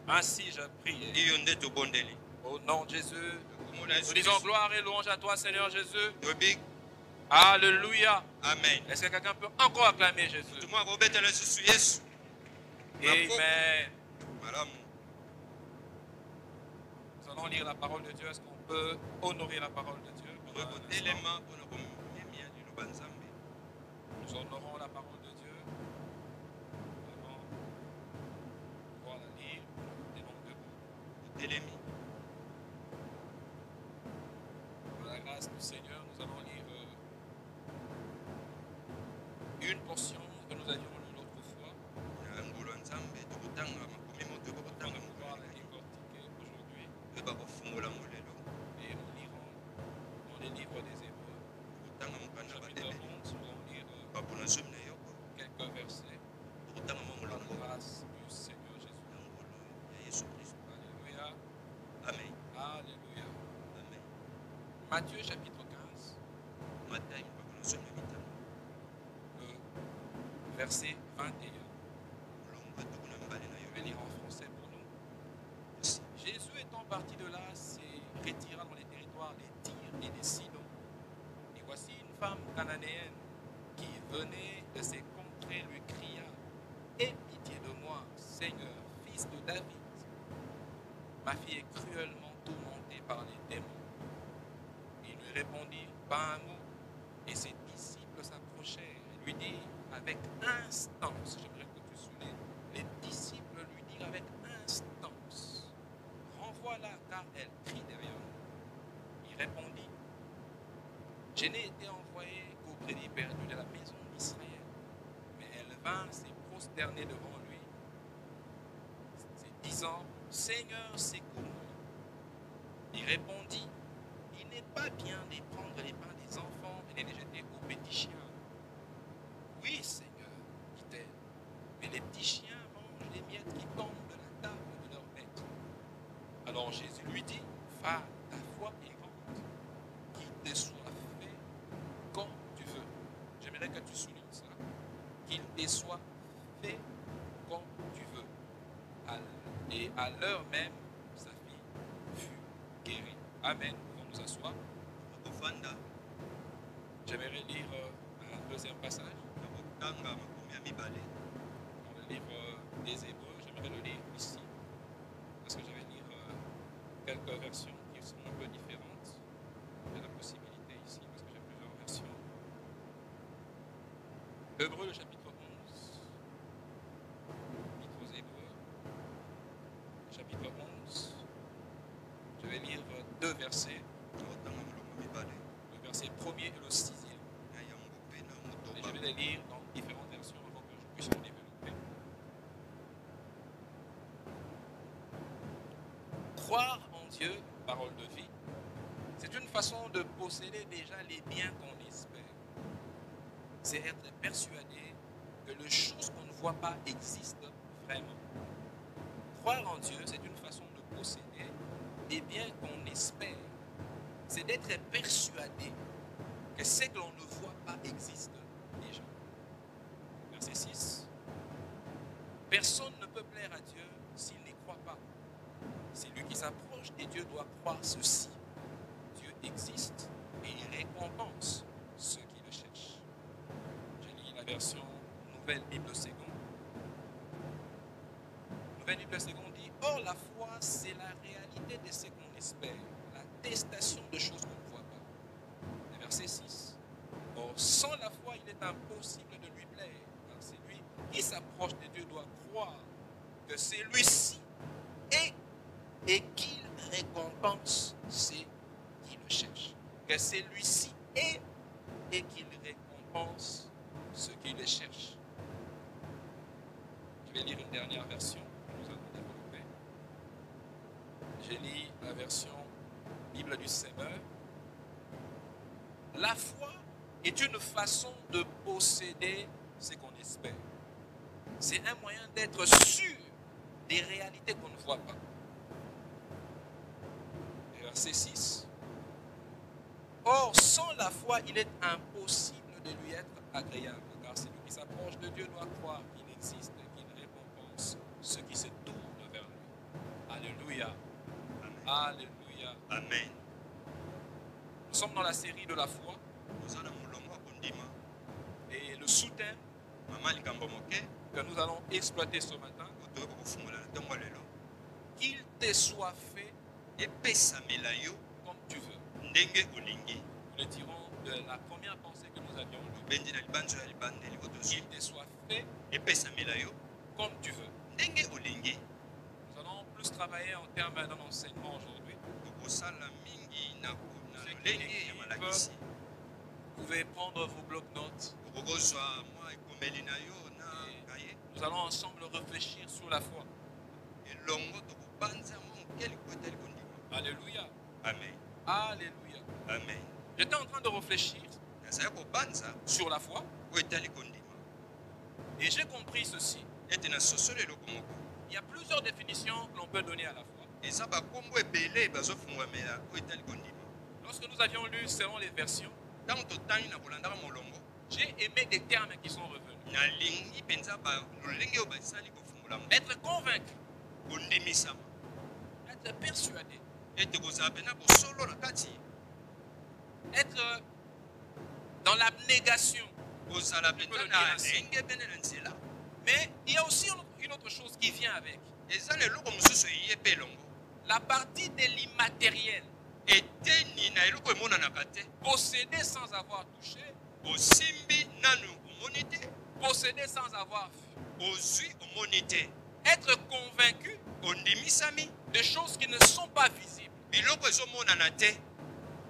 Ainsi je prie. iyo nde tobondeli. Au nom de Jésus, Komona Yesu nous disons Kristo. gloire et louange à toi, Seigneur Jésus. Tobi. Alléluia. Amen. Est-ce que quelqu'un peut encore acclamer Jésus? Tuma kobetela lisusu Yesu. Amen. Malamu. Nous allons lire la parole de Dieu. Est-ce qu'on peut honorer la parole de Dieu? Tokotelema mpona komemia liloba Nzambe. Nous honorons la parole de Dieu. Nous allons pouvoir la lire. Des noms de vous. Totelemi. Par la grâce du Seigneur, nous allons lire une portion que nous avions lue l'autre fois. Na ngolo ya Nzambe tokotanga makomi moto On tokotanga va pouvoir mokolo. la décortiquer aujourd'hui. Toyeba kofungola molelo. Et nous lirons dans les livres des Hébreux. Tokotanga mokanda Chapitre badebe. 11, nous allons lire Babona zomi na yoko. quelques versets. Tokotanga Par molongo. la grâce du Seigneur Jésus. Na ngolo ya Yesu Kristo. Alléluia. Amen. Alléluia. Amen. Matthieu chapitre 15, Matayi babona zomi na mitano. verset 21. Molongo atokona mbale na Je yo. vais lire en français pour nous. Merci. Jésus étant parti de là, se retira dans les territoires des Tyr et des Sidon. Et voici une femme cananéenne qui venait de ces contrées lui cria: Aie pitié de moi, Seigneur, fils de David. Ma fille est cruellement tourmentée par les démons. Il lui répondit pas un mot, et ses disciples s'approchèrent et lui dirent avec instance, j'aimerais que tu soulignes, les disciples lui dirent avec instance: renvoie-la car elle crie derrière nous. Il répondit: je n'ai été envoyé qu'au brebis perdu de la maison d'Israël. Mais elle vint se prosterner devant lui, se disant: Seigneur, secours-moi. Il répondit: il n'est pas bien de prendre les pains des enfants et de les jeter aux petits chiens. Oui, Seigneur, dit-elle, mais les petits chiens mangent les miettes qui tombent de la table de leur maître. Alors Jésus lui dit: femme, ta foi est grande, qu'il te soit fait comme tu veux. J'aimerais que tu soulignes ça. Qu'il te soit fait comme tu veux. Et à l'heure même, sa fille fut guérie. Amen. Nous pouvons nous asseoir. Tokofanda. J'aimerais lire un deuxième passage Tokotanga makomi ya mibale. dans le livre des Hébreux. J'aimerais le lire ici, parce que je vais lire quelques versions qui sont un peu différentes. J'ai la possibilité ici, parce que j'ai plusieurs versions. Hébreux, le chapitre 11. Épître aux Hébreux, chapitre 11. Je vais lire deux versets, Tokotanga molongo mibale. le verset 1er et le 6e. Na yango mpe na Et motoba. je vais les lire dans différentes versions avant que je puisse les développer. Croire en Dieu, parole de vie, c'est une façon de posséder déjà les biens qu'on espère. C'est être persuadé que les choses qu'on ne voit pas existent vraiment. Croire en Dieu, c'est une façon de posséder des biens qu'on espère. C'est d'être persuadé que ce que l'on ne voit pas existe déjà. Verset 6. Personne ne peut plaire à Dieu s'il n'y croit pas. Celui qui s'approche de Dieu doit croire ceci: Dieu existe et il récompense ceux qui le cherchent. Je lis la version Nouvelle Bible Seconde. Nouvelle Bible Seconde dit: or la foi, c'est la réalité de ce qu'on espère, l'attestation de choses qu'on ne voit pas. Et verset 6. Or, sans la foi, il est impossible de lui plaire, car celui qui s'approche de Dieu doit croire que celui-ci est et qu'il récompense ceux qui le cherchent. Que celui-ci est et qu'il récompense ceux qui le cherchent. Je vais lire une dernière version que nous allons développer. Je lis la version Bible du Semeur. La foi est une façon de posséder ce qu'on espère. C'est un moyen d'être sûr des réalités qu'on ne voit pas. Et verset 6. Or, sans la foi, il est impossible de lui être agréable, car celui qui s'approche de Dieu doit croire qu'il existe et qu'il récompense ceux qui se tournent vers lui. Alléluia. Amen. Alléluia. Amen. Nous sommes dans la série de la foi. Toza na mulongo ya kondima. Et le sous-thème Mama likambo moke. que nous allons exploiter ce matin, Otoyoka kofungola na ntongo ya lelo. qu'il te soit fait Epesamela yo comme tu veux. ndenge olingi. Nous le dirons de la première pensée que nous avions lue. Bendi na libanzo ya libandeli Qu'il otozi. te soit fait Epesamela yo comme tu veux. ndenge olingi. Nous allons plus travailler en termes d'un enseignement aujourd'hui. Tokosala mingi na Ceux qui lolenge ya écrivent, malakisi. vous pouvez prendre vos blocs-notes. Okozwa mwa ekomeli na yo na kaye. Nous allons ensemble réfléchir sur la foi. Elongo tokobanza mwa moke likolo etali kondima. Alléluia. Amen. Alléluia. Amen. J'étais en train de réfléchir Nazali kobanza sur la foi oyo etali kondima. et j'ai compris ceci. Ete na sosolo eloko moko. Il y a plusieurs définitions que l'on peut donner à la foi. Eza bakombo ebele bazofungwamela oyo etali kondima. Lorsque nous avions lu selon les versions, Ntango totangi na kolandaka molongo, j'ai aimé des termes qui sont revenus. nalingi mpenza lolenge oyo basali kofungola ngo. Être convaincu, Kondimisama. être persuadé, Ete kozala pena bosolo na kati. être dans l'abnégation. Kozala mpenza na ndenge pene na nzela. Mais il y a aussi une autre chose qui vient avec. Eza na eloko mosusu eye mpe elongo. La partie de l'immatériel. Eteni na eloko emonanaka te. Posséder sans avoir touché, Osimbi nanu omoni te. posséder sans avoir vu. Ozwi omoni te. Être convaincu Ondimisami. de choses qui ne sont pas visibles. Biloko ezomonana te.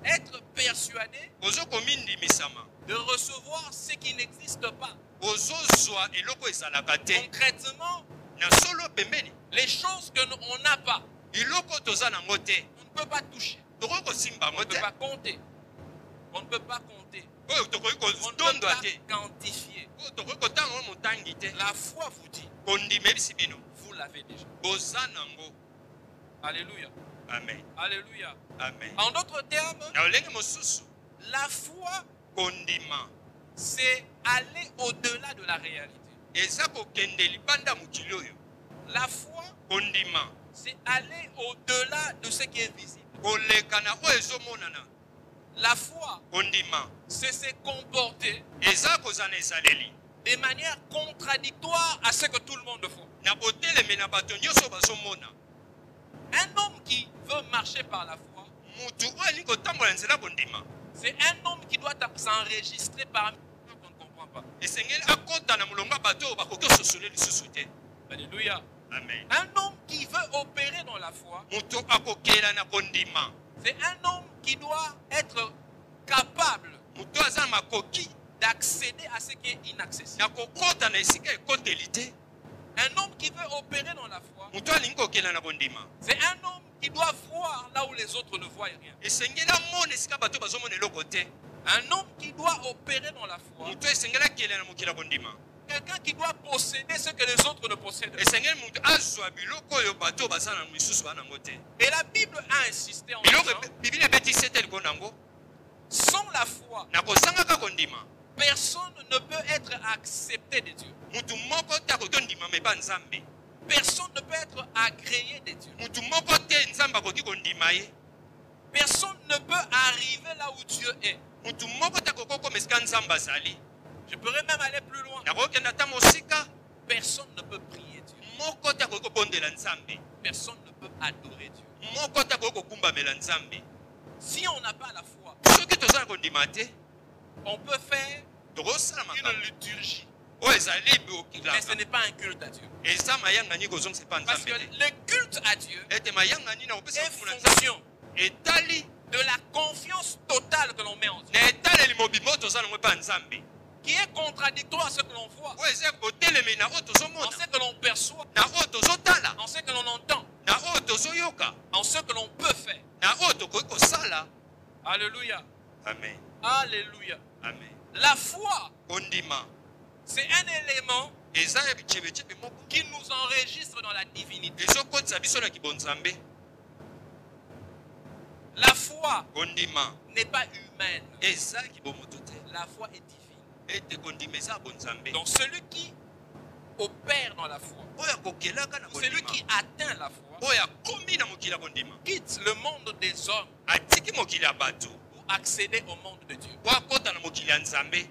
Être persuadé Ozokomindimisama. de recevoir ce qui n'existe pas. Ozozwa eloko ezalaka te. Concrètement, Na solo pembeni. les choses que on n'a pas, Biloko toza nango te. on ne peut pas toucher, Tokoki kosimba on yango ne peut te. pas compter. On ne peut pas compter. Oyo tokoki On ne peut kodondwa pas te. quantifier. Oyo tokoki kotanga ngo motangi te. La foi vous dit, Kondima ebisi bino. vous l'avez déjà. Boza nango. Alléluia. Amen. Alléluia. Amen. En d'autres termes, Na olenge mosusu. la foi, Kondima. c'est aller au-delà de la réalité. Eza kokende libanda mokili oyo. La foi, Kondima. c'est aller au-delà de ce qui est visible. Koleka na oyo ezomonana. La foi, Kondima. c'est se comporter Eza kozala na ezaleli. de manière contradictoire à ce que tout le monde fait. Na boteleme na bato nyonso bazomona. Un homme qui veut marcher par la foi, Mutu oyo alingi kotambola nzela kondima. c'est un homme qui doit s'enregistrer parmi ceux qu'on ne comprend pas. Esengeli akota na molongo ya bato oyo bakoki ososole lisusu te. Alléluia. Amen. Un homme qui veut opérer dans la foi, Mutu akokela na kondima. c'est un homme qui doit être capable Mutu aza na makoki d'accéder à ce qui est inaccessible. na kokota na esika ekoteli te. Un homme qui veut opérer dans la foi, Mutu alingi kokela na kondima. c'est un homme qui doit voir là où les autres ne voient rien. Esengeli amona esika bato bazomona eloko te. Un homme qui doit opérer dans la foi, Mutu esengeli akela na mokili ya kondima. quelqu'un qui doit posséder ce que les autres ne possèdent pas. Esengeli mutu azwa biloko oyo bato oyo baza na misusu bana yango te. Et la Bible a insisté en Biloko disant, bibili ebetisi ete likongo nango. sans la foi, Na kozangaka kondima. personne ne peut être accepté de Dieu. Mutu moko te akoki ondima meba nzambe. Personne ne peut être agréé de Dieu. Mutu moko te nzambe akoki kondima ye. Personne ne peut arriver là où Dieu est. Mutu moko te akoki okoma esika nzambe azali. Je pourrais même aller plus loin. Nakokenda ata mosika. Personne ne peut prier Dieu. Moko te akoki kobondela nzambe. Personne ne peut adorer Dieu. Moko te akoki kokumbamela nzambe. Si on n'a pas la foi, Soki toza na kondima te, on peut faire tokosala une makambo liturgie. oyo ezali Mais ce bokilaka. n'est pas un culte à Dieu. Eza mayangani kozongisa epa Parce que nzambe te. le culte à Dieu Ete mayangani na kopesa est kofumu na nzambe fonction etali de la confiance totale que l'on met en Dieu, na etaleli mobimba oyo toza nango epa nzambe qui est contradictoire à ce que l'on voit, oyo eza botelemi na oyo en tozomona, ce que l'on perçoit, na oyo tozotala, en ce que l'on entend, na oyo tozoyoka, en ce que l'on peut faire. na oyo tokoki kosala. Alléluia. Amen. Alléluia. Amen. La foi, Kondima c'est un élément eza ya bichebechebe moko qui nous enregistre dans la divinité. ezokotisa biso na kibonzambe. La foi Kondima n'est pas humaine. eza kibomoto te. La foi est divine. Ete kondima eza bonzambe. Donc celui qui opère dans la foi, oyo akokelaka na ou celui kondima qui atteint la foi, oyo akomi na mokili ya kondima quitte le monde des hommes atiki mokili ya bato pour accéder au monde de Dieu. po akota na mokili ya nzambe.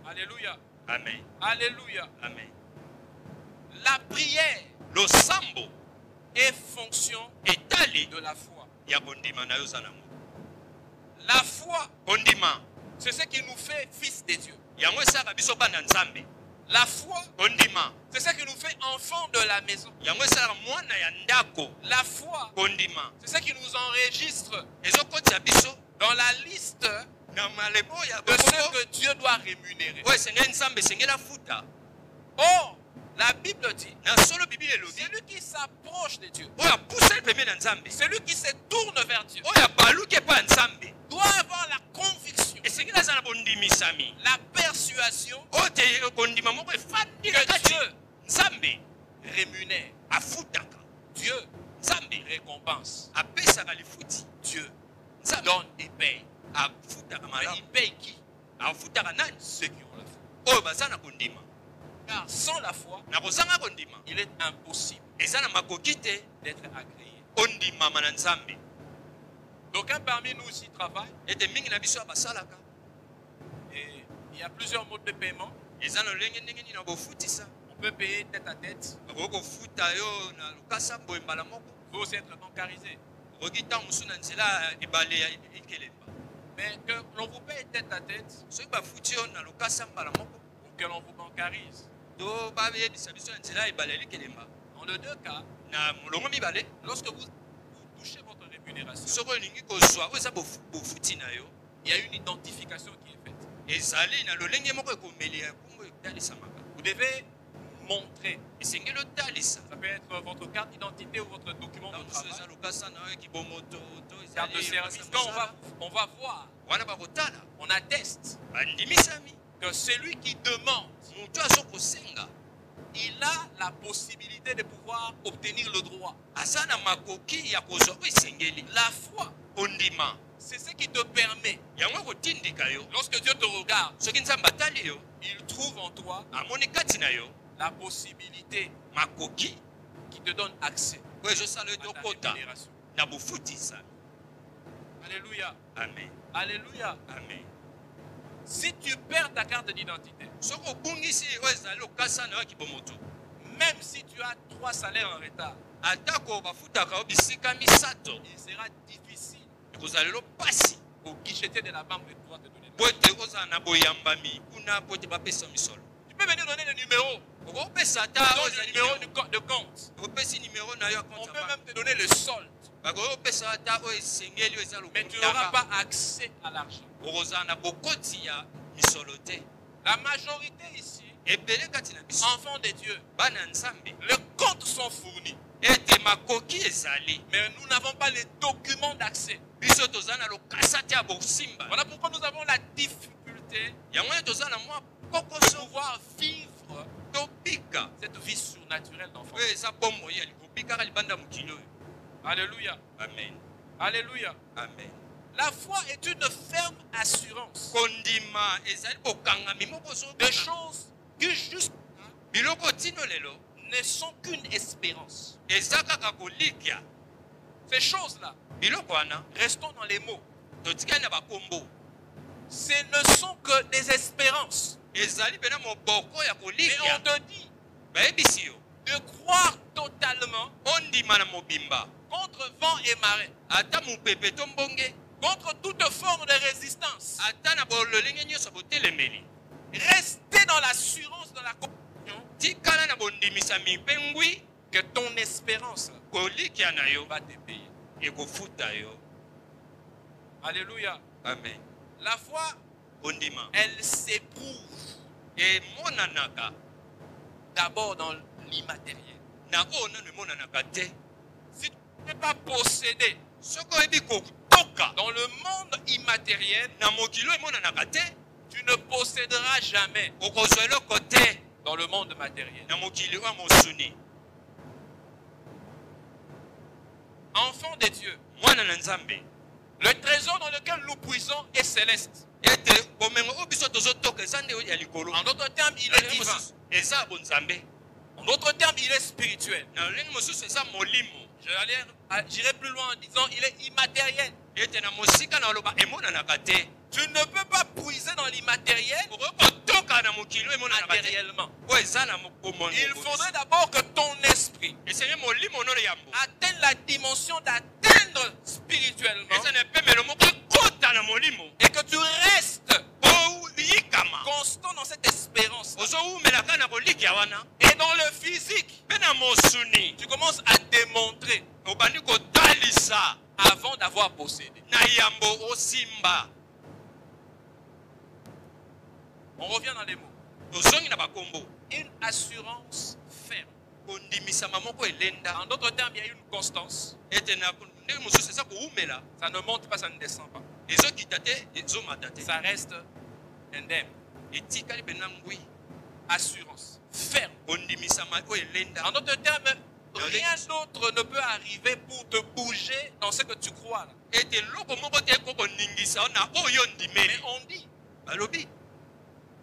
Alléluia. Amen. Alléluia. Amen. La prière losambo est fonction etali de la foi. ya kondima na yo za nango. La foi, Kondima c'est ce qui nous fait fils de Dieu. yango esaka biso bana nzambe. La foi, Kondima c'est ce qui nous fait enfants de la maison. yango esaka mwana ya ndako. La foi, Kondima c'est ce qui nous enregistre ezokotisa biso dans la liste na malebo ya de ceux bongo que Dieu doit rémunérer. oyo esengeli nzambe esengeli afuta. Or, la Bible dit, Na solo bibili elobi celui qui s'approche de Dieu, oyo apusali pembeni na nzambe celui qui se tourne vers Dieu, oyo abaluki epai ya nzambe doit avoir la conviction, esengeli aza na bondimisami la persuasion oyo te kondima moko efandi na que kati. Dieu Nzambe rémunère, afutaka, Dieu nzambe récompense, apesaka lifuti, Dieu nzambe donne et paye. afutaka Mais malamu. il paye qui? Afutaka nani? Ceux qui ont la foi. Oyo baza na kondima. Car sans la foi, Na kozanga kondima il est impossible eza na makoki te d'être agréé. ondimama na nzambe. D'aucuns parmi nous ici travaillent Ete mingi na biso basalaka et il y a plusieurs modes de paiement. eza na lolenge ndenge nini na kofutisa. On peut payer tête à tête, Okoki kofuta yo na lokasa boye mbala moko. il faut aussi être bancarisé. Okoki ntango mosusu na nzela ebale ya ekelemba. Mais que l'on vous paye tête à tête Soki bafuti yo na lokasa mbala moko ou que l'on vous bancarise. to bayebisa biso na nzela ebale ya ekelemba. Dans les deux cas, Na molongo mibale lorsque vous touchez votre rémunération, soki olingi kozwa oyo eza bofuti na yo il y a une identification qui est faite. ezali na lolenge moko ekomeli ya kongo etalisamaka. Vous devez montrer. Esengeli otalisa. Ça peut être votre carte d'identité ou votre document de Ntango mosusu eza travail. lokasa na yo kibomoto to Carte de ezali service. lokasa Quand mosala. on va voir, Wana bakotala on atteste bandimisami que celui qui demande, moto azokosenga il a la possibilité de pouvoir obtenir le droit. aza na makoki ya kozwa oyo esengeli. La foi, Kondima c'est ce qui te permet, yango ekotindika yo lorsque Dieu te regarde, soki nzambe atali yo il trouve en toi amoni kati na yo la possibilité makoki qui te donne accès oyo ezosala yo à ta tokota rémunération. na bofutisa. Alléluia. Amen. Alléluia. Amen. Si tu perds ta carte d'identité, soki obungisi oyo ezali lokasa na yo kibomoto même si tu as 3 salaires en retard, atako bafutaka yo bisika misato il sera difficile ekozala lelo pasi au guichetier de la banque de pouvoir te donner. po ete ozala na boyambami kuna po ete bapesa misolo. Tu peux venir donner le numéro, okopesa ata donne oyo le ezali numéro numéro. de compte. opesi nimero na yo On peut même te donner le solde, bakopesa ata oyo esengeli oyo eza mais tu n'auras lokotaka pas accès à l'argent. okozala na bokoti ya misolo te. La majorité ici, ebele kati na biso enfants de Dieu, bana nzambe les comptes sont fournis, ete makoki ezali mais nous n'avons pas les documents d'accès. biso toza na lokasa te ya bosimba. Voilà pourquoi nous avons la difficulté yango wana toza na mwa de kokoso pouvoir vivre tobika cette vie surnaturelle d'enfant. oyo eza bomoi ya likobikaka libanda mokili oyo. Alléluia. Amen. Alléluia. Amen. La foi est une ferme assurance kondima ezali bokangami moko des ozobika choses qui juste biloko tino lelo ne sont qu'une espérance. eza kaka kolikya. Ces choses-là, biloko wana restons dans les mots, totikali na bakombo ce ne sont que des espérances. ezali pena moboko ya Et kolikya. on te dit bayebisi yo de croire totalement ondima na mobimba contre vent et marée, ata mopepe to mbonge contre toute forme de résistance. ata na bololenge nyonso botelemeli. Restez dans l'assurance, dans la conviction tikala na bondimisami mpe ngwi que ton espérance kolikya na yo va te payer. ekofuta yo. Alléluia. Amen. La foi, kondima elle s'éprouve emonanaka d'abord dans l'immatériel. na oyo nano emonanaka te. Si tu n'es pas possédé soki oyebi kotoka dans le monde immatériel, na mokili oyo emonanaka te tu ne posséderas jamais okozwa eloko te dans le monde matériel. na mokili oyo mosuni. Enfant de Dieu, mwana na nzambe le trésor dans lequel nous puisons est céleste. ete bomengo oyo biso tozotoka En d'autres termes, il est divin. En d'autres termes, il est spirituel. J'irai plus loin en disant il est immatériel. Tu ne peux pas puiser dans l'immatériel matériellement. Il faudrait d'abord que ton esprit atteigne la dimension d'atteindre spirituellement et que tu restes constant dans cette espérance. Et dans le physique, tu commences à démontrer avant d'avoir possédé. On revient dans les mots. Une assurance ferme. En d'autres termes, il y a une constance. Ça ne monte pas, ça ne descend pas. Ça reste indemne. Assurance ferme. En d'autres termes, rien d'autre ne peut arriver pour te bouger dans ce que tu crois là. Mais on dit,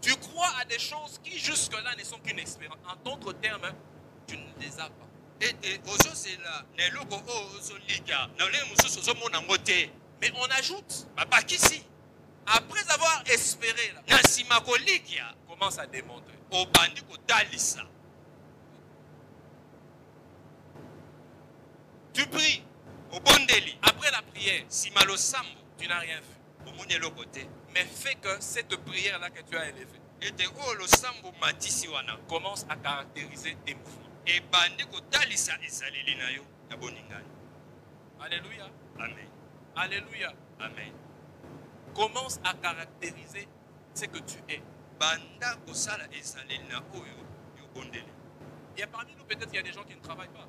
tu crois à des choses qui jusque-là ne sont qu'une expérience. En d'autres termes, tu ne les as pas. Mais on ajoute, après avoir espéré, là, commence à démontrer. Tu pries. Après la prière, tu n'as rien fait. Mais fais que cette prière-là que tu as élevée commence à caractériser tes mouvements. Alléluia. Amen. Alléluia. Amen. Commence à caractériser ce que tu es. Il y a parmi nous, peut-être, il y a des gens qui ne travaillent pas.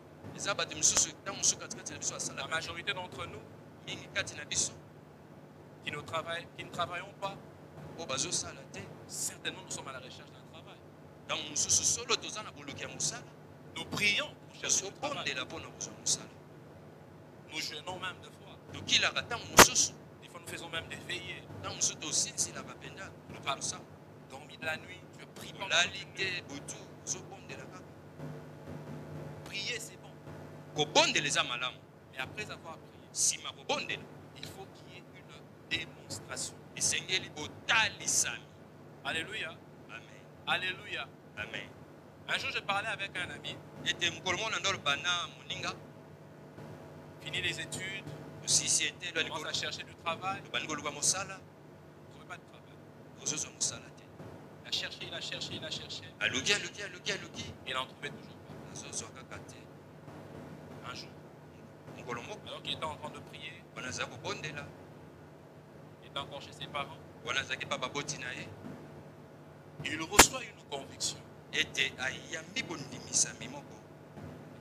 La majorité d'entre nous qui ne travaillons pas, certainement nous sommes à la recherche d'un travail. Nous prions pour chercher un travail. Nous jeûnons même de fois. Des fois, nous faisons même des veillées. Nous parlons ça. Dormir de la nuit, tu pries pendant la nuit. Prier, c'est bon. Mais après avoir prié, il faut qu'il y ait une démonstration. Alléluia. Amen. Alléluia. Amen. Un jour, je parlais avec un ami. Fini les études. Commence à chercher du travail. Il ne trouvait pas de travail. Il a cherché, il a cherché, il a cherché. Il n'en trouvait toujours pas. Un jour, alors qu'il était en train de prier, il était encore chez ses parents. Il reçoit une conviction. C'était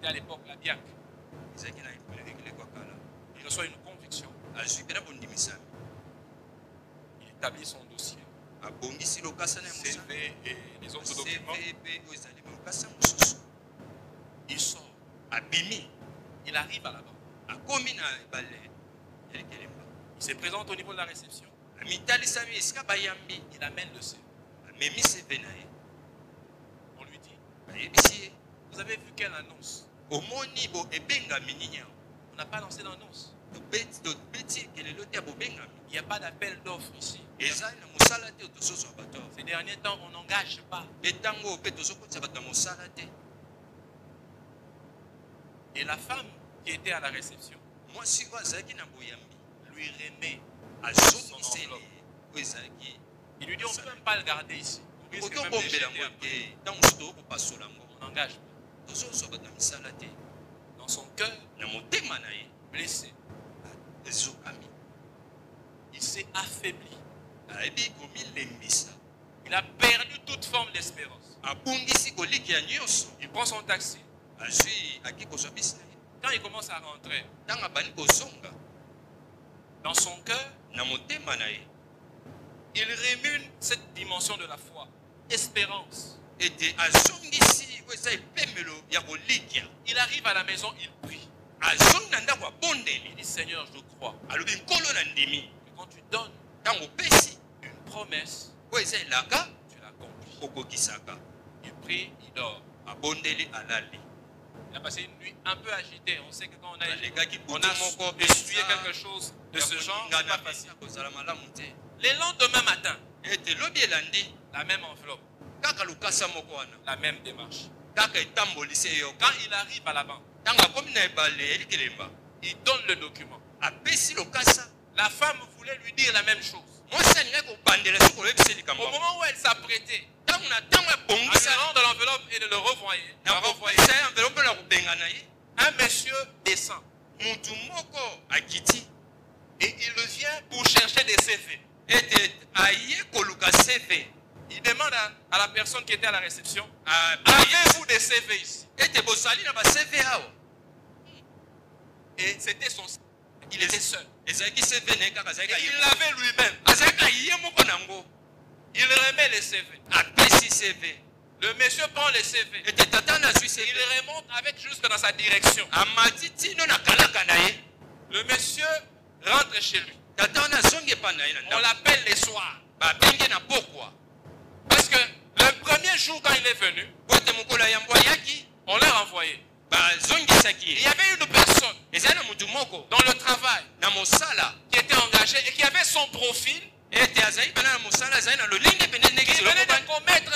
à l'époque la diacre. Il reçoit une conviction. Il établit son dossier. CV et les autres documents. Il sort. Il arrive à la banque. Il se présente au niveau de la réception. Il amène le CV. On lui dit, vous avez vu quelle annonce? On n'a pas lancé l'annonce. Il n'y a pas d'appel d'offres ici. Ces derniers temps, on n'engage pas. Et la femme qui était à la réception lui remet son enveloppe. Il lui dit, on ne peut même pas le garder ici. On risque même de jeter après. On n'engage pas. Dans son cœur, blessé, il s'est affaibli. Il a perdu toute forme d'espérance. Il prend son taxi. Quand il commence à rentrer, dans son cœur, il rémune cette dimension de la foi. Espérance. Il arrive à la maison, il prie. Il dit, Seigneur, je crois. Et quand tu donnes une promesse, tu okokisaka. Il prie, il dort. Abondeli alali. Il a passé une nuit un peu agitée. On sait que quand on a moko essuyé quelque chose de ce genre, c'est pas facile. Les lendemains matin, Ete lobi elandi. la même enveloppe, Kaka lukasa moko wana. la même démarche. Kaka etambolise yo. Quand il arrive à la banque, Tanga komi na ebale elikelemba. il donne le document. Apesi lokasa. La femme voulait lui dire la même chose. Mwasi alinga kobandela soko loyebisa likambo. Au moment où elle s'apprêtait Tango na tango à ebongisa. se rendre l'enveloppe et de le renvoyer, Na kopesa ye enveloppe na kobenga na ye. un monsieur descend Mutu moko akiti. et il vient pour chercher des CV. Ete aye koluka CV. Il demande à la personne qui était à la réception, Avez avez-vous des CV ici? ete bosali na ba CV awa. Et c'était son CV. Il était seul. Ezaki CV ne kaka Et zaka il l'avait lui-même. azaka ye moko nango. Il remet les CV. Apesi CV. Le monsieur prend les CV. Ete tata na zwi Il CV. remonte avec jusque dans sa direction. Amati tino na kalaka na ye. Le monsieur rentre chez lui. Tata na zongi epa na ye na On ndako. l'appelle les soirs. Babenge na pokwa. Parce que le premier jour quand il est venu, Bote mokola ya mbwa yaki. on l'a renvoyé. Bazongisaki Il y ye. avait une personne Eza na mutu moko. dans le travail Na mosala. qui était engagée et qui avait son profil. Ete azali bana na mosala azali na lolenge pene Il ndenge venait siloko de commettre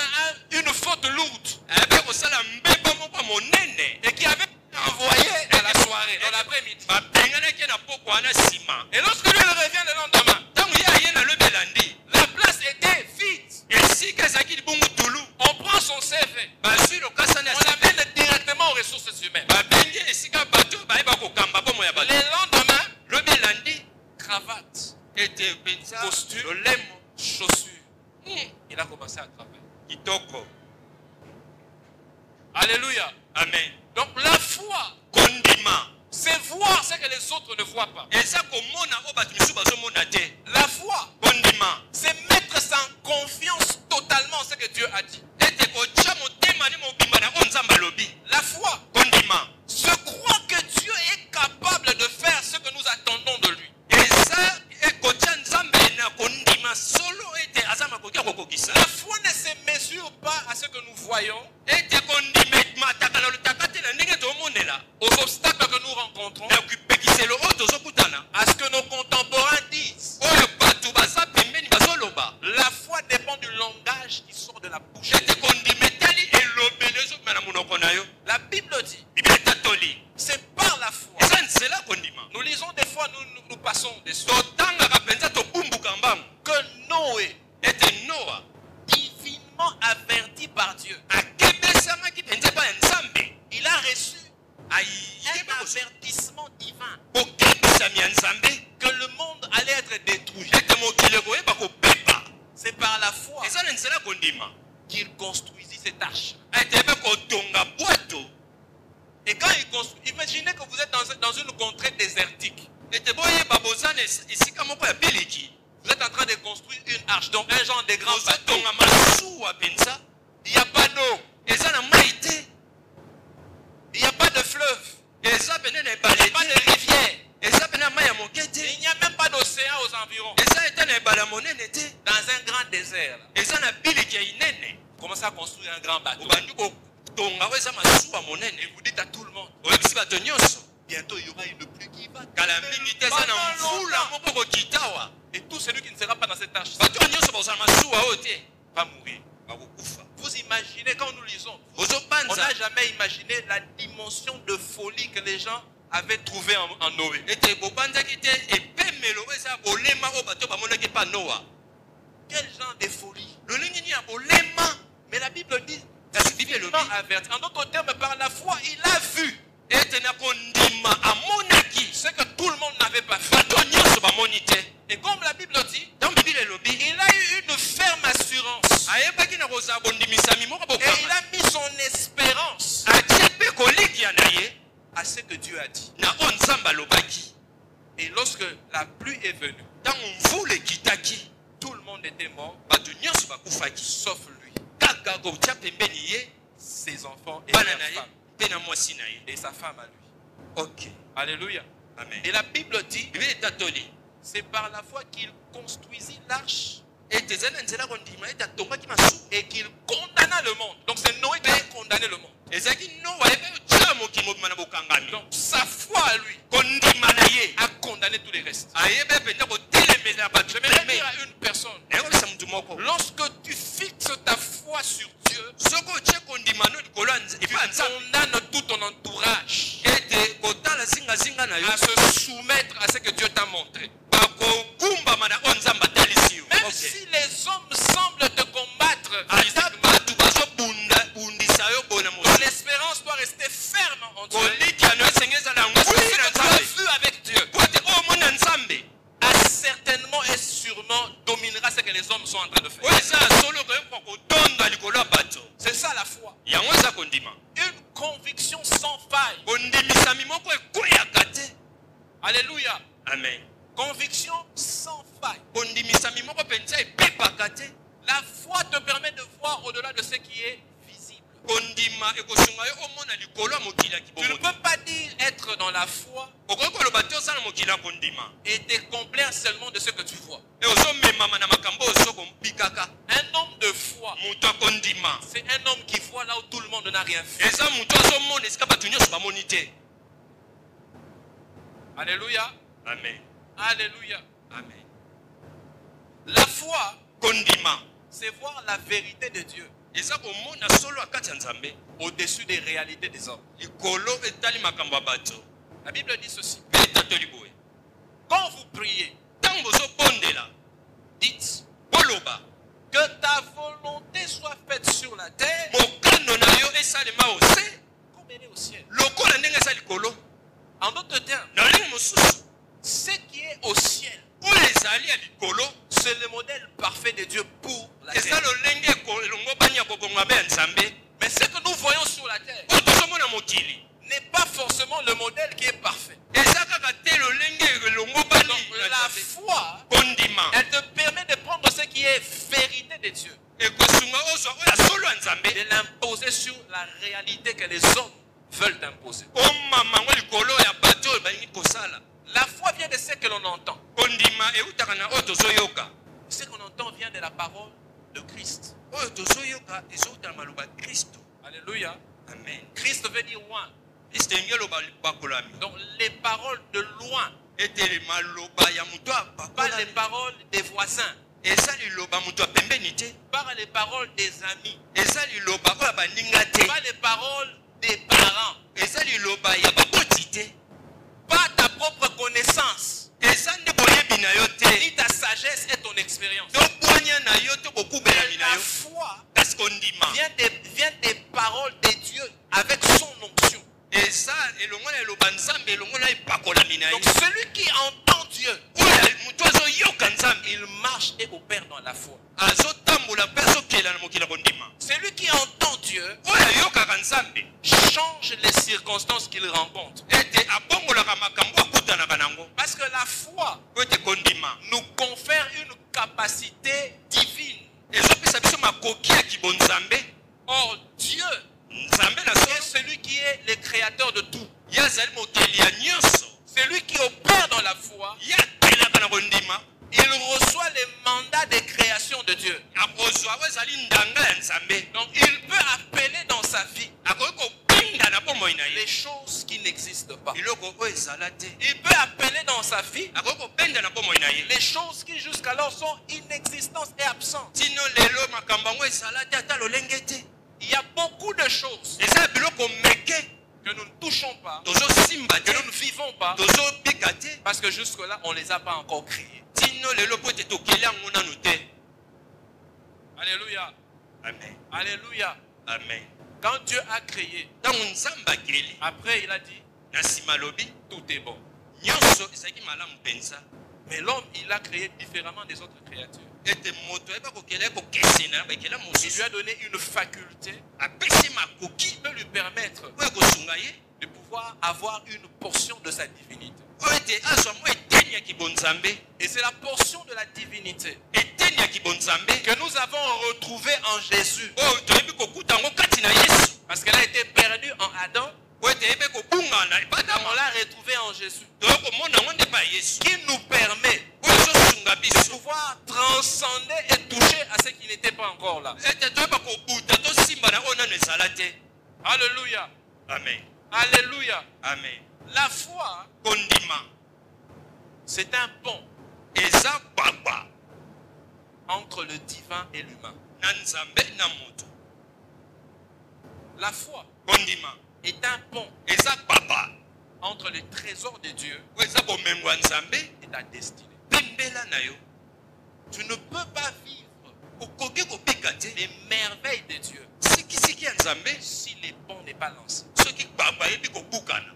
une faute lourde abe kosala mbeba moko monene. et qui avait envoyé à la soirée, dans l'après-midi. Babenganaki na pokwa wana nsima. Et lorsque lui il revient le lendemain, Ntango ye aye na lobi elandi. la place était vide. Esika ezalaki libungu tulu. On prend son CV, Bazwi lokasa na on CV. l'amène directement aux ressources humaines. Babengi esika bato bayeba kokamba bomo ya bato. Le lendemain, Lobi elandi. cravate, Ete penza Costume. lolemo. chaussures. Il a commencé à travailler. Kitoko. Alléluia. Amen. Donc la foi, Kondima. c'est voir ce que les autres ne voient pas. Eza komona o bato misusu bazomona te. La foi, Kondima. c'est mettre sa confiance totalement en ce que Dieu a dit. Ete kotia motema ne mobimba na o nzambe alobi. La foi, Kondima. se croire que Dieu est capable de faire ce que nous attendons de lui. Eza ekotia nzambe na kondima solo ete aza makoki ya kokokisa. La foi ne se mesure pas à ce que nous voyons, Ete kondima mataka na lotaka te na ndenge tomonela. aux obstacles que nous rencontrons, Na kupekiselo oyo tozokutana. à ce que nos contemporains disent. Oyo bato baza pembeni bazoloba. La foi dépend du langage qui sort de la bouche. Ete kondima etali elobeli ezokima na monoko na yo. La Bible dit, Biblia etatoli. c'est par la foi. Eza nzela kondima. Nous lisons des fois, nous passons dessus. Totangaka mpenza tobumbuka mbangu. Que Noé, Ete Noa divinement averti par Dieu, akebesamaki mpenza epai ya nzambe. il a reçu un ayeba avertissement divin kokebisami ya nzambe que le monde allait être détruit. ete mokili ekoyeba kobepa. C'est par la foi Eza na nzela kondima. qu'il construisit cette arche. Ete ebe kotonga bwato. Et quand il construit, imaginez que vous êtes dans une contrée désertique. Ete boyeba bozana esika moko ya biliki. Vous êtes en train de construire une arche, donc un genre de grand bateau. Ozotonga masuwa mpenza. Il n'y a pas d'eau, Eza na mai te. il n'y a pas de fleuve, Eza pene na il n'y ebale a pas de te. rivière, Eza pene na mai ya moke il te. n'y a même pas d'océan aux environs. Eza ete na ebale ya monene te. Dans un grand désert, là, Eza na biliki ya inene. vous commencez à construire un grand bateau. Obandi kotonga oyo eza masuwa Et monene. vous dites à tout le monde, Oyebisi bato nyonso. bientôt il y aura une pluie qui va. Kala mingi te eza na mvula moko kokitawa. Et tout celui qui ne sera pas dans cette arche Bato nyonso bazala masuwa oyo te. va mourir. Bakokufa. Vous imaginez, quand nous lisons, on Ozopanza. n'a jamais imaginé la dimension de folie que les gens avaient trouvée en Noé. Ete bobanzaki te epemelo oyo eza bolema oyo bato bamonaki epa Noa. Quel genre de folie? Lolenge nini ya bolema. Mais la Bible dit, Kasi Bible elobi. averti. En d'autres termes, par la foi, il a vu Ete na kondima amonaki. ce que tout le monde n'avait pas vu. Bato nyonso bamoni te. Et comme la Bible dit, Dans Bible elobi. il a eu une ferme assurance. Ayebaki na kozala bondimisami moko Et il bokama. a mis son espérance Atie mpe kolikia na ye à ce que Dieu a dit. na oyo nzambe alobaki. Et lorsque la pluie est venue, Ntango mvula ekitaki, tout le monde était mort, bato nyonso bakufaki. sauf lui, Kaka kotia pembeni ye ses enfants et bana sa na ye femme. mpe na mwasi na ye. Et sa femme à lui. Ok. Alléluia. Amen. Et la Bible dit, Biblia etatoli. c'est par la foi qu'il construisit l'arche Ete eza na nzela kondima ete atongaki masuwa. et qu'il Donc sa foi à lui a condamné tous les restes. J'aimerais dire à une personne, lorsque tu fixes ta foi sur Dieu, tu condamnes tout ton entourage à se soumettre à ce que Dieu t'a montré. Même si les hommes semblent te combattre, ton espérance doit rester ferme en Dieu. Parce que ce que tu as vu avec Dieu a certainement et sûrement dominera ce que les hommes sont en train de faire. C'est ça la foi. Une conviction sans faille. Alléluia. Amen. Conviction sans faille. La foi te permet de voir au-delà de ce qui est visible. Tu ne peux pas dire être dans la foi et te complaire seulement de ce que tu vois. Un homme de foi, c'est un homme qui voit là où tout le monde n'a rien vu. Alléluia. Amen. Alléluia. Amen. La foi, c'est voir la vérité de Dieu au-dessus des réalités des hommes. La Bible dit ceci. Quand vous priez, dites que ta volonté soit faite sur la terre comme elle est au ciel. En d'autres termes, ce qui est au ciel, c'est le modèle parfait de Dieu pour la terre. Mais ce que nous voyons sur la terre n'est pas forcément le modèle qui est parfait. Donc, la foi, elle te permet de prendre ce qui est vérité de Dieu et de l'imposer sur la réalité que les hommes veulent imposer. La foi vient de ce que l'on entend. Ce qu'on entend vient de la parole de Christ. Alléluia. Amen. Christ veut dire loin. Donc les paroles de loin, pas les paroles des voisins, pas les paroles des amis, pas les paroles des parents, pas ta propre connaissance, ni ta sagesse et ton expérience. La foi vient des paroles de Dieu avec son onction. Donc celui qui entend Dieu, il marche et opère dans la foi. Celui qui entend Dieu change les circonstances qu'il rencontre. Parce que la foi nous confère une capacité divine. Or Dieu est celui qui est le créateur de tout. Celui qui opère dans la foi, il reçoit les mandats de création de Dieu. Donc il peut appeler dans sa vie les choses qui n'existent pas. Il peut appeler dans sa vie les choses qui jusqu'alors sont inexistantes et absentes. Il y a beaucoup de choses que nous ne touchons pas, que nous ne vivons pas, parce que jusque-là, on ne les a pas encore créées. Alléluia. Amen. Alléluia. Amen. Quand Dieu a créé, après il a dit, tout est bon. Mais l'homme, il a créé différemment des autres créatures. Il lui a donné une faculté qui peut lui permettre de pouvoir avoir une portion de sa divinité. Et c'est la portion de la divinité que nous avons retrouvée en Jésus. Parce qu'elle a été perdue en Adam. On l'a retrouvée en Jésus. Qui nous permet de pouvoir transcender et toucher à ce qui n'était pas encore là. Alléluia. Amen. Alléluia. Amen. La foi, Kondima. c'est un pont Eza baba. entre le divin et l'humain. Na nzambe na moto. La foi Kondima. est un pont Eza baba. entre les trésors de Dieu Eza bomengo ya nzambe. et ta destinée. Pembela na yo. Tu ne peux pas vivre Okoki kobika te. les merveilles de Dieu Sikisiki ya nzambe. si les ponts n'est pas lancé. Soki baba yebi kobukana.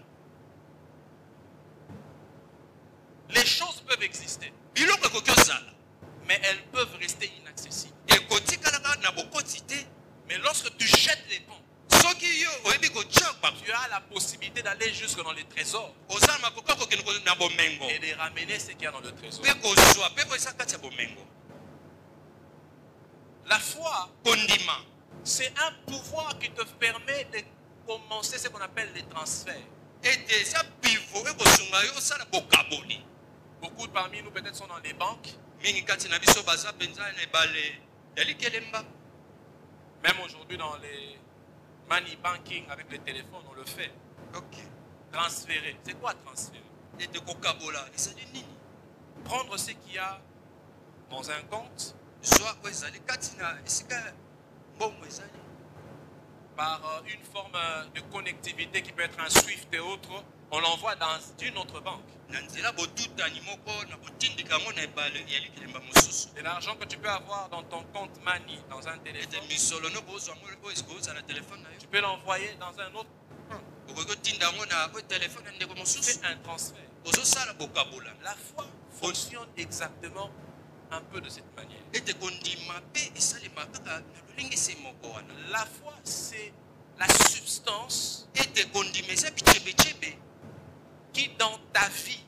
Les choses peuvent exister, Biloko ekoki ozala. mais elles peuvent rester inaccessibles. Ekotikalaka na bokoti te. Mais lorsque tu jettes les ponts, Soki yo oyebi kotia bako. tu as la possibilité d'aller jusque dans les trésors Ozala makoki okokende na bomengo. et de ramener ce qu'il y a dans le trésor. Pe kozwa pe koyesa kati ya bomengo. La foi, Kondima. c'est un pouvoir qui te permet de commencer ce qu'on appelle les transferts. Ete eza pivo ekosunga yo osala bokaboli. Beaucoup parmi nous peut-être sont dans les banques. Mingi kati na biso baza penza na ebale ya likelemba. Même aujourd'hui dans les money banking avec les téléphones, on le fait. Ok. Transférer. C'est quoi transférer? Ete kokabola ezali nini? Prendre ce qu'il y a dans un compte Zwa oyo ezali kati na esika mbongo ezali. par une forme de connectivité qui peut être un SWIFT et autres, on l'envoie dans une autre banque. Na nzela botutani moko na kotindika yango na ebale ya likelemba mosusu. C'est l'argent que tu peux avoir dans ton compte money, dans un Ete téléphone. misolo no kozwa yango oyo ekozala na telefone na yo. Tu peux l'envoyer dans un autre compte. Okoki kotinda yango na oyo telefone ya ndeko mosusu. C'est un transfert. Ozosala bokabola. La foi fonctionne exactement un peu de cette manière. Ete kondima pe esalema kaka na lolengisi moko wana. La foi, c'est la substance Ete kondima eza bichebechebe qui, dans ta vie,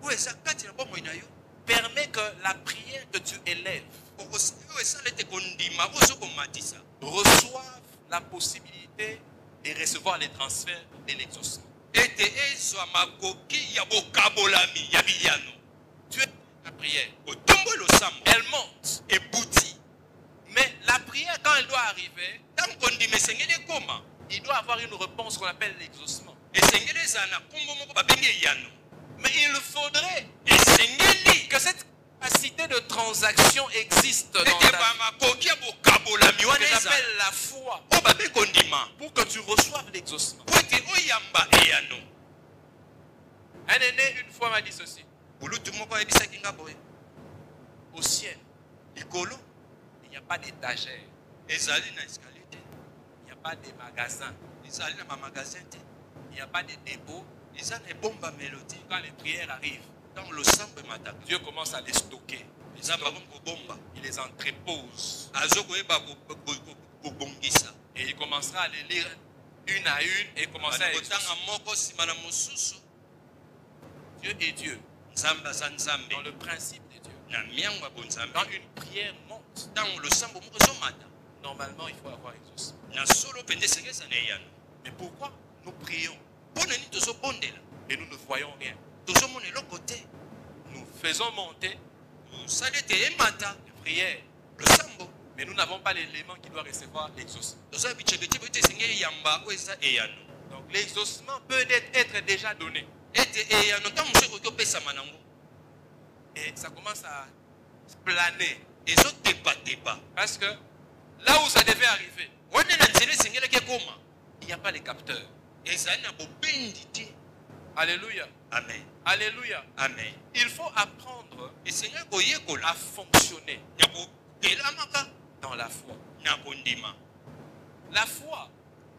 oyo eza kati na bomoi na yo. permet que la prière que tu élèves Oyo esala ete kondima ozokomatisa reçoive la possibilité de recevoir les transferts et l'exaucement. ete ezwa makoki ya bokabolami ya biyano. Tu es la prière, Otomboli losambo elle monte. ebuti. Mais la prière, quand elle doit arriver, Ntango kondima esengeli ekoma il doit avoir une réponse qu'on appelle l'exaucement. esengeli ezala na nkombo moko babengi eyano. Mais il faudrait Esengeli que cette capacité de transaction existe dans ete ta vie. bamakoki ya bokabolami Ce wana que ezala j'appelle la foi, oyo babe kondima pour que tu reçoives l'exaucement. po ete oyamba eyano. Un aîné, une fois, m'a dit ceci. bulutu moko ayebisaki nga boye Au ciel, likolo il n'y a pas d'étagère, ezali na escalier te, il n'y a pas de magasin, ezali na bamagasin te, il n'y a pas de dépôt. eza na ebombamelo te. Quand les prières arrivent, Ntango losambo emataka Dieu commence à les stocker. eza bakomi kobomba Il les entrepose. azokoyeba kobongisa Et il commencera à les lire une à une et commencer à kotanga exaucer. moko nsima na mosusu. Dieu est Dieu Nzambe aza nzambe dans le principe de Dieu. na miango ya bonzambe. Quand une prière monte, Ntango losambo moko ezomata normalement il faut avoir exaucement. na solo mpenza esengeli eza na eyano. Mais pourquoi nous prions mpo na nini tozobondela et nous ne voyons rien? tozomona eloko te? Nous faisons monter tosali ete emata les prières, losambo mais nous n'avons pas l'élément qui doit recevoir l'exaucement. tozala bichebechebe ete esengeli eyamba oyo eza eyano. Donc l'exaucement peut être déjà donné. Ete eyano ntango mosu ekoki opesama nango Et ça commence à planer. ezotepatepa. Parce que là où ça devait arriver, wana na nzela esengelaki ekoma il n'y a pas les capteurs. ezali na bobendi te. Alléluia. Amen. Alléluia. Amen. Il faut apprendre esengeli à koyekola fonctionner ya kotelamaka dans la foi. na kondima. La foi,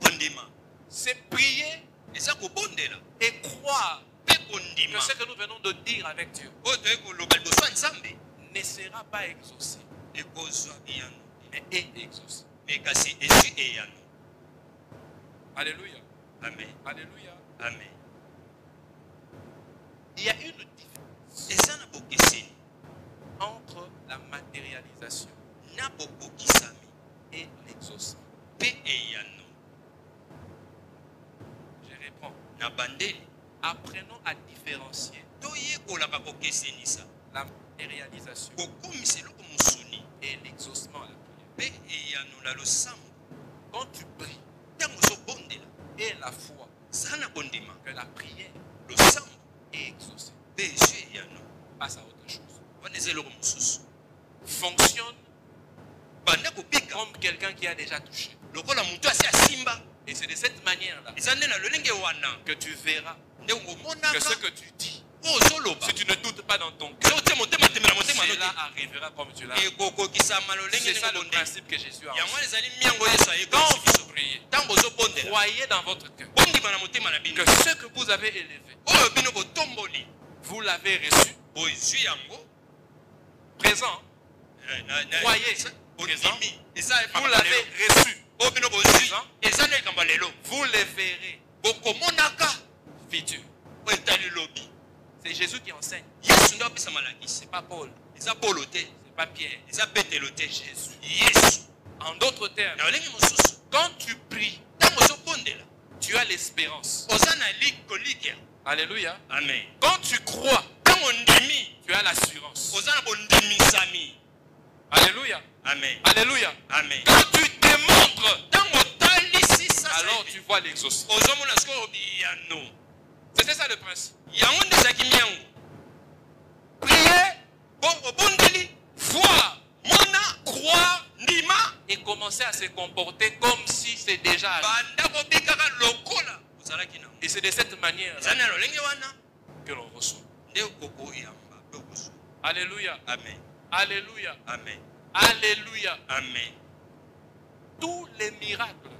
Kondima c'est prier eza kobondela et croire mpe que kondima ce que nous venons de dire avec Dieu oyo toyei koloba liboso ya nzambe ne sera pas exaucé, ekozwa eyano mais est exaucé. me kasi ezwi eyano. Alléluia. Amen. Alléluia. Amen. Il y a une différence eza na bokeseni entre la matérialisation na bobokisami et l'exaucement. mpe eyano. Je réponds. Na bandeli Apprenons à différencier toyekolaka kokesenisa la matérialisation kokomisa eloko mosuni et l'exaucement à la prière. mpe eyano na losambo. Quand tu pries, et la foi que la prière est exaucée passe à autre chose. Fonctionne comme quelqu'un qui a déjà touché. Et c'est de cette manière-là que tu verras que ce que tu dis, si tu ne doutes pas dans ton cœur, cela arrivera comme tu l'as. C'est ça le principe que Jésus a enseigné. Quand vous priez, croyez dans votre cœur que ce que vous avez élevé, vous l'avez reçu. Présent. Croyez. Présent. Vous l'avez reçu. Présent. Vous le verrez. Futur. C'est Jésus qui enseigne. C'est pas Paul. C'est pas Pierre. C'est Jésus. En d'autres termes, quand tu pries, tu as l'espérance. Alléluia. Amen. Quand tu crois, tu as l'assurance. Alléluia. Amen. Alléluia. Amen. Quand tu démontres, alors tu vois l'exaucement. C'était ça le principe. Prier, voir, croire, et commencer à se comporter comme si c'est déjà arrivé. Et c'est de cette manière que l'on reçoit. Alléluia. Amen. Alléluia. Amen. Alléluia. Amen. Tous les miracles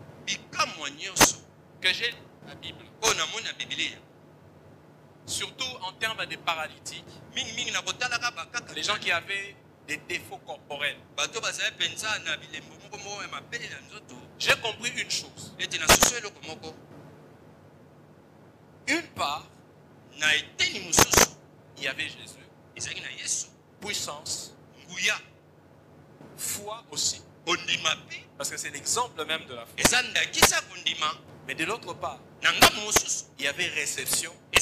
que j'ai dans la Bible, surtout en termes de paralytiques, les gens qui avaient des défauts corporels, j'ai compris une chose. Une part, il y avait Jésus, puissance, foi aussi, parce que c'est l'exemple même de la foi. Mais de l'autre part, il y avait réception et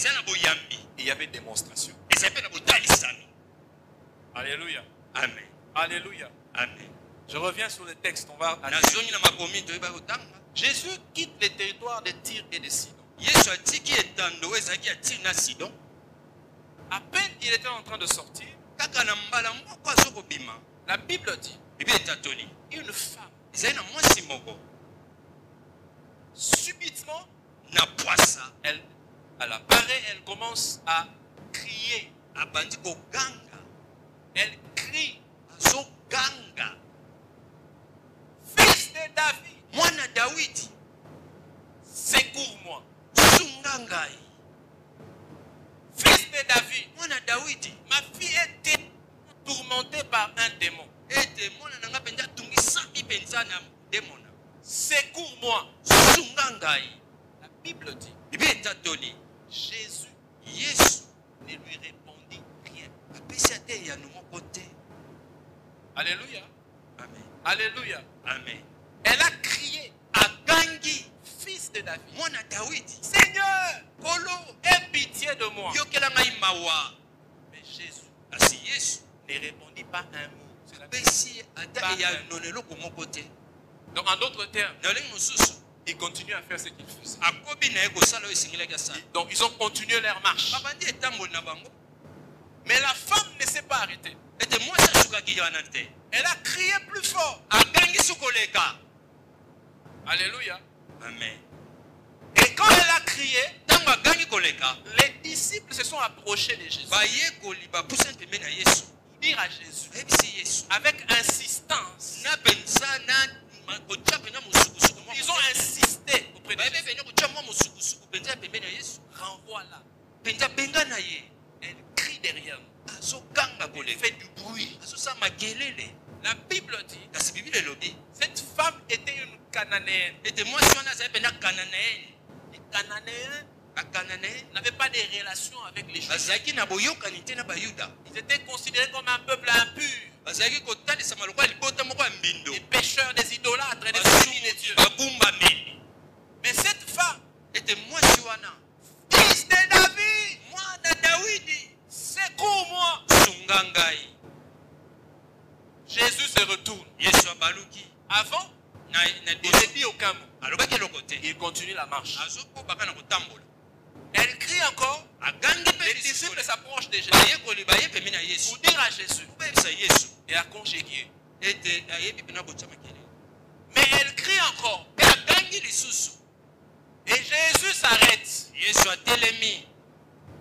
il y avait démonstration. Alléluia. Amen. Alléluia. Amen. Je reviens sur le texte. On va Jésus quitte les territoires de Tyr et de Sidon. À peine il était en train de sortir, la Bible dit une femme, subitement, elle apparaît, elle commence à crier. Elle crie, fils de David, secours-moi. Fils de David, ma fille est tourmentée par un démon. Secours-moi. La Bible dit, Jésus ne lui répondit rien. Alléluia. Amen. Alléluia. Amen. Elle a crié, fils de David, Seigneur, aie pitié de moi. Mais Jésus ne répondit pas un mot. Donc en d'autres termes, ils continuent à faire ce qu'ils faisaient. Donc ils ont continué leur marche. Mais la femme ne s'est pas arrêtée. Elle a crié plus fort. Alléluia. Amen. Et quand elle a crié, les disciples se sont approchés de Jésus. Dire à Jésus avec insistance. Ils ont insisté auprès de Jésus. Renvoie-la. Elle crie derrière nous. Elle fait du bruit. La Bible dit, cette femme était une Cananéenne. Les Cananéens n'avaient pas de relation avec les Juifs. Ils étaient considérés comme un peuple impur. Des pécheurs, des idolâtres, des ennemis de Dieu. Mais cette femme, fils de David, secours-moi. Jésus se retourne. Avant, Il ne dit aucun mot. Il continue la marche. Elle crie encore. Les disciples s'approchent de Jésus pour dire à Jésus et à conjuguer. Mais elle crie encore. Et Jésus s'arrête.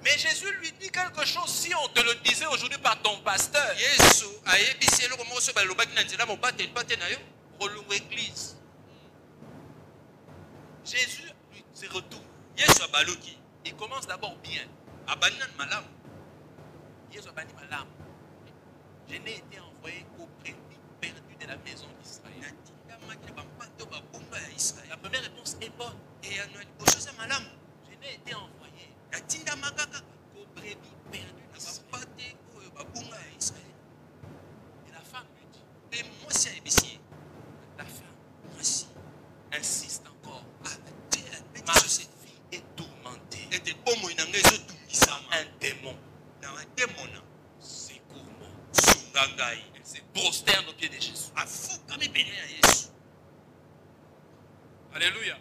Mais Jésus lui dit quelque chose. Si on te le disait aujourd'hui par ton pasteur, relou l'église. Jésus se retourne. Il commence d'abord bien. Je n'ai été envoyé qu'au brebis perdu de la maison d'Israël. La première réponse est bonne. Je n'ai été envoyé qu'au brebis perdu d'Israël. Et la femme lui dit, la femme insiste encore. Ma fille est tourmentée par un démon. Secours-moi. Elle se prosterne aux pieds de Jésus. Alléluia.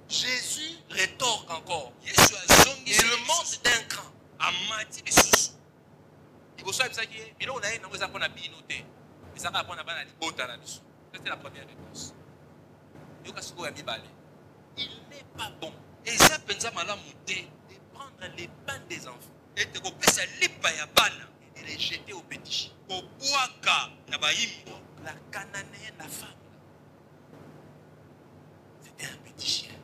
Jésus rétorque encore. Il le monte d'un cran. C'était la première réponse. Il n'est pas bon de prendre les pains des enfants et de les jeter au petit chien. La cananéenne, la femme, c'était un petit chien.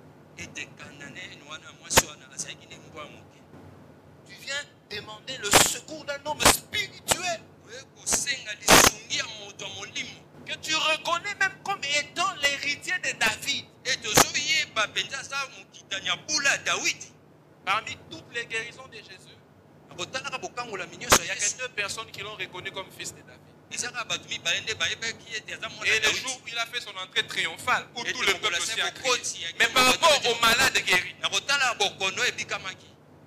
Tu viens demander le secours d'un homme spirituel que tu reconnais même comme étant l'héritier de David. Parmi toutes les guérisons de Jésus, il y a que 2 personnes qui l'ont reconnu comme fils de David. Et le jour où il a fait son entrée triomphale, où tout le peuple s'y a crié. Mais par rapport aux malades guéris,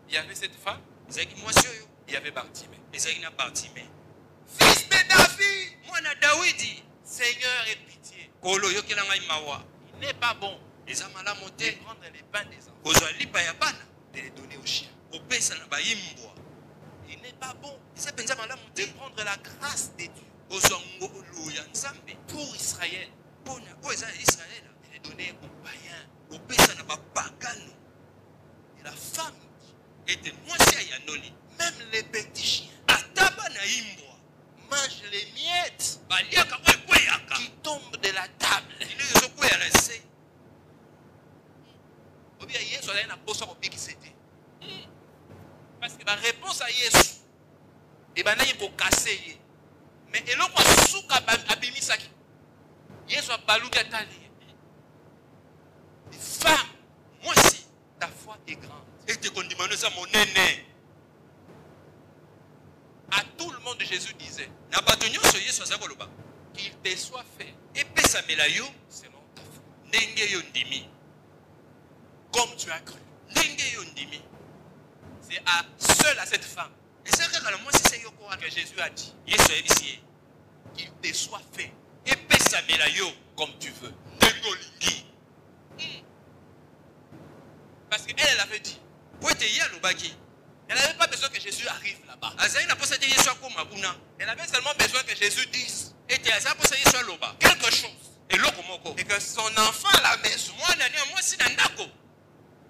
il y avait cette femme, il y avait Bartimée. Fils de David, Seigneur ait pitié. Il n'est pas bon de prendre les pains des enfants, de les donner aux chiens. Il n'est pas bon de prendre la grâce de Dieu pour Israël, de les donner aux païens. Et la femme dit, même les petits chiens mangent les miettes qui tombent de la table. Parce que la réponse à Yesu, il faut casser. Mais il a souka abimisaki. Yesu a balouki atali. Femme, moi aussi, ta foi est grande. À tout le monde, Jésus disait qu'il te soit fait selon ta foi. Comme tu as cru. C'est seul à cette femme que Jésus a dit qu'il te soit fait comme tu veux. Parce qu'elle avait dit, elle n'avait pas besoin que Jésus arrive là-bas. Elle avait seulement besoin que Jésus dise quelque chose. Et que son enfant à la maison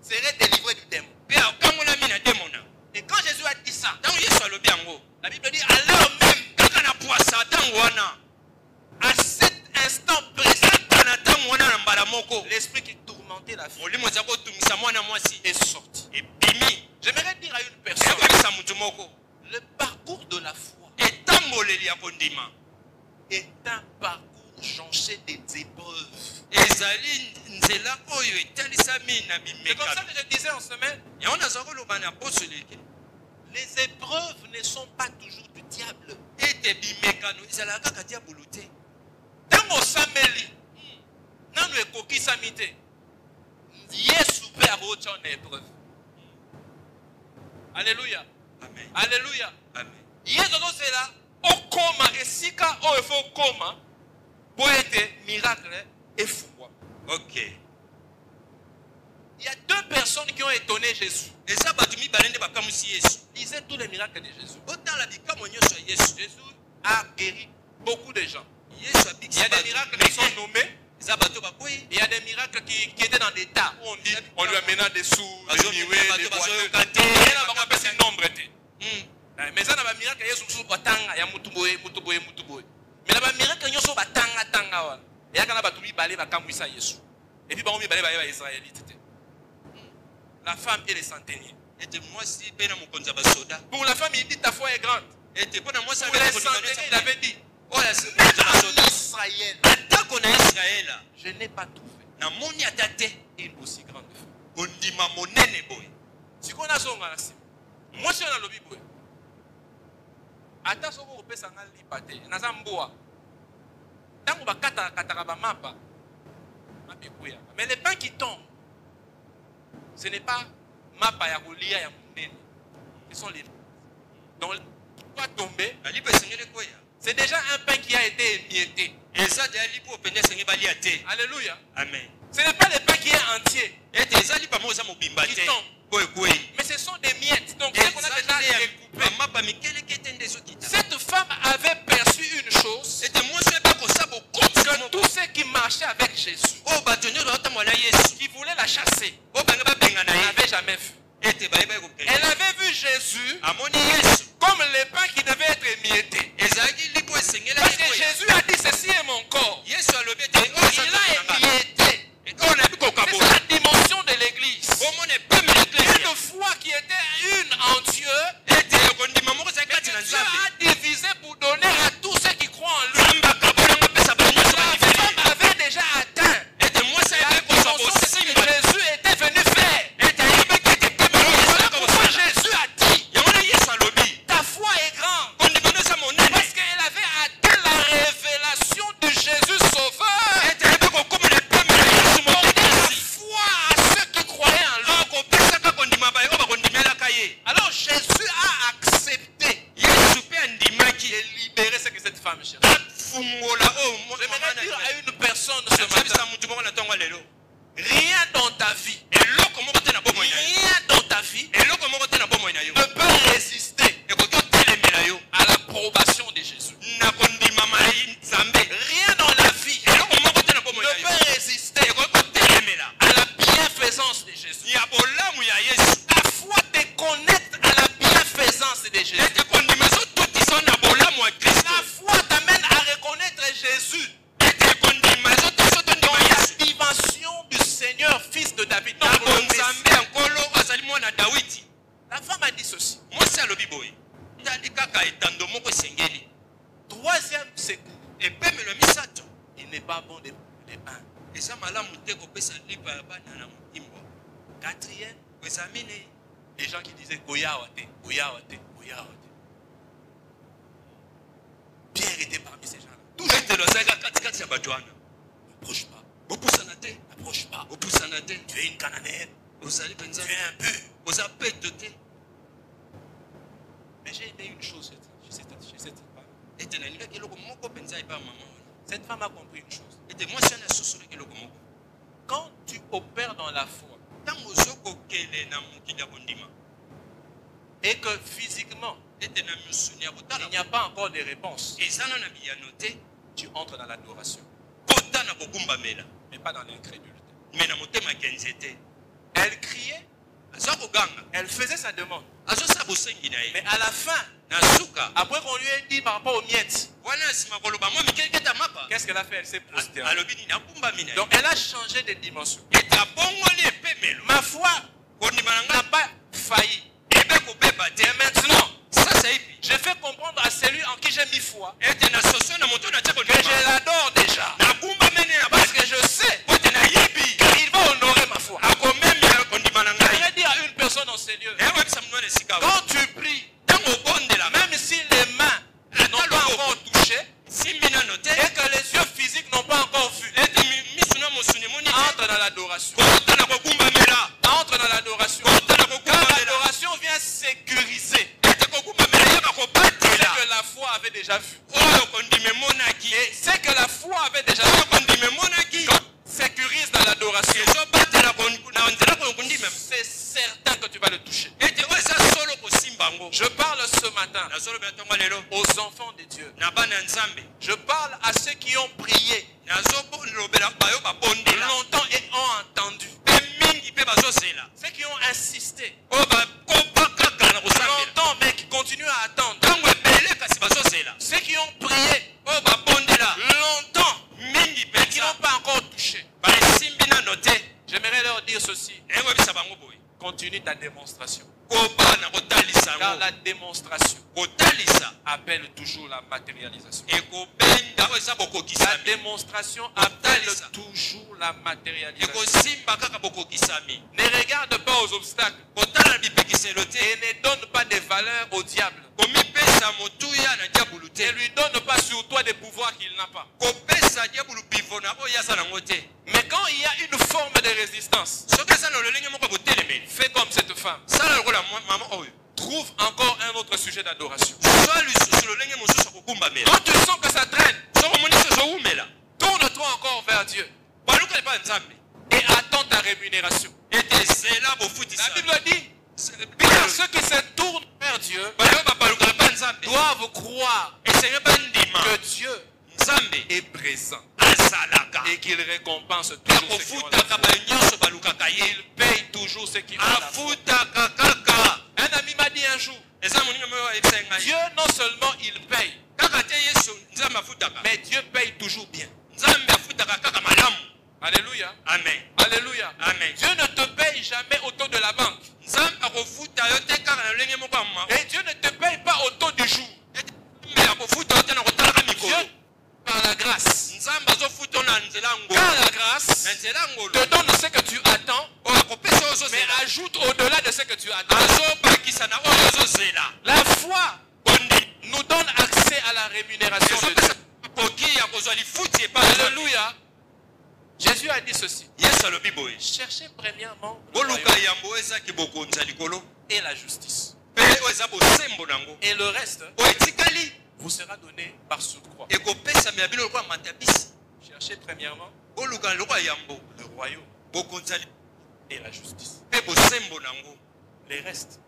serait délivré du démon. Et quand Jésus a dit ça, la Bible dit à l'heure même, à cet instant présent, l'esprit qui tourmentait la fille est sorti. J'aimerais dire à une personne, le parcours de la foi est un parcours jonché des épreuves. C'est comme ça que je disais en semaine, les épreuves ne sont pas toujours du diable. Dans sameli, dans le coquille samité, Yesu peut avoir une épreuve. Alléluia. Amen. Alléluia. Amen. Yesu c'est là, au coma, et si quand il faut coma, pour être miracle, et fou. Ok. Il y a deux personnes qui ont étonné Jésus. Et ça, batumi balende bakamusi Yesu. Lisez tous les miracles de Jésus. Autant la bikamo nyoso Yesu. Jésus a guéri beaucoup de gens. Yesu a Il y a des miracles qui sont nommés. Zabato bakoyi. Il y a des miracles qui étaient dans des tas où on dit on lui amena des sous, des nioués, des voitures. Et là, on appelle ça nombre. Mais ça, il miracle, il y a batanga, ya mutuboye. Mais là, miracle, il y a batanga tanga. Et là, quand on a battu balé, va kamwisa Yesu. Et puis, on a balé les Israélites. La femme et les centeniers. Pour la femme, il dit ta foi est grande. Pour les centeniers, il avait dit Israël. Je n'ai pas trouvé une aussi grande foi. Si on a son gars, moi je suis dans le Bible. Ata soko kopesa nga lipate naza mboa. Tango bakata kataka ba mapa. Mapikuya. Mais les pains qui tombent, ce n'est pas mapa ya kolia ya munene. Ce sont les donc pas tomber. C'est déjà un pain qui a été émietté. Alléluia. Amen. Ce n'est pas le pain qui est entier. Qui tombe. Mais ce sont des miettes. Donc ce qu'on a déjà découpé. Cette femme avait perçu une chose. Que tous ceux qui marchaient avec Jésus, qui voulaient la chasser, n'avaient jamais vu. Elle avait vu Jésus comme le pain qui devait être émietté. Parce que Jésus a dit ceci est mon corps. Il a émietté. C'est la dimension de l'église. Une foi qui était une en Dieu, Dieu a divisé pour donner à tous ceux qui croient en lui. La femme avait déjà atteint la dimension de ce que Jésus était venu faire. Voilà pourquoi Jésus a dit ta foi est grande. Parce qu'elle avait atteint la révélation de Jésus Sauveur. La foi à ceux qui croyaient en lui. Alors Jésus a accepté et libéré ce que cette femme cherchait. J'aimerais dire à une personne ce matin, rien dans ta vie, rien dans ta vie ne peut résister à l'approbation de Jésus. Rien dans la vie ne peut résister à la bienfaisance de Jésus. Ta foi te connecte à la bienfaisance de Jésus. La foi t'amène à reconnaître Jésus. La dimension du Seigneur, fils de David. Non, la femme a dit ceci. Troisième secours. Il n'est pas bon de brûler pain. Quatrième, les gens qui disaient Goyawate, Goyawate, Goyawate. Pierre était parmi ces gens-là. N'approche pas. N'approche pas. Tu es une Cananéenne. Tu es un peu. Mais j'ai aimé une chose chez cette femme. Cette femme a compris une chose. Quand tu opères dans la foi et que physiquement il n'y a pas encore de réponse, tu entres dans l'adoration, mais pas dans l'incrédulité. Elle criait, elle faisait sa demande, mais à la fin, après qu'on lui ait dit par rapport aux miettes, qu'est-ce qu'elle a fait? Elle s'est prosternée. Donc elle a changé de dimension. Ma foi n'a pas failli. Et maintenant, je fais comprendre à celui en qui j'ai mis foi que je l'adore déjà. Parce que je sais qu'il va honorer ma foi. Je vais dire à une personne en ces lieux, quand tu pries, même si les mains n'ont pas encore touché et que les yeux physiques n'ont pas encore vu, entre dans l'adoration. Entre dans l'adoration. Car l'adoration vient sécuriser ce que la foi avait déjà vu. Et c'est que la foi avait déjà vu. Je parle à ceux qui ont prié longtemps et ont entendu. Ceux qui ont insisté longtemps mais qui continuent à attendre. Ceux qui ont prié longtemps mais qui n'ont pas encore touché. J'aimerais leur dire ceci. Continue ta démonstration. Car la démonstration appelle toujours la matérialisation. La démonstration appelle toujours la matérialisation. Ne regarde pas aux obstacles et ne donne pas de valeur au diable. Ne lui donne pas sur toi des pouvoirs qu'il n'a pas. Mais quand il y a une forme de résistance, fais comme cette femme. Trouve encore un autre sujet d'adoration. Quand tu sens que ça traîne, tourne-toi encore vers Dieu et attends ta rémunération. La Bible dit, car ceux qui se tournent vers Dieu doivent croire que Dieu est présent et qu'il récompense toujours ceux qui ont la foi. Il paye toujours ceux qui ont la foi. Un ami m'a dit un jour, Dieu non seulement il paye, mais Dieu paye toujours bien. Alléluia. Amen. Alléluia. Amen. Dieu ne te paye jamais au taux de la banque. Et Dieu ne te paye pas au taux du jour. Dieu, par la grâce. Car la grâce te donne ce que tu attends, mais ajoute au-delà de ce que tu attends. La foi nous donne accès à la rémunération de Dieu. Alléluia. Jésus a dit ceci. Cherchez premièrement le royaume et la justice. Et le reste vous sera donné par surcroît. Cherchez premièrement le royaume et la justice. Les restes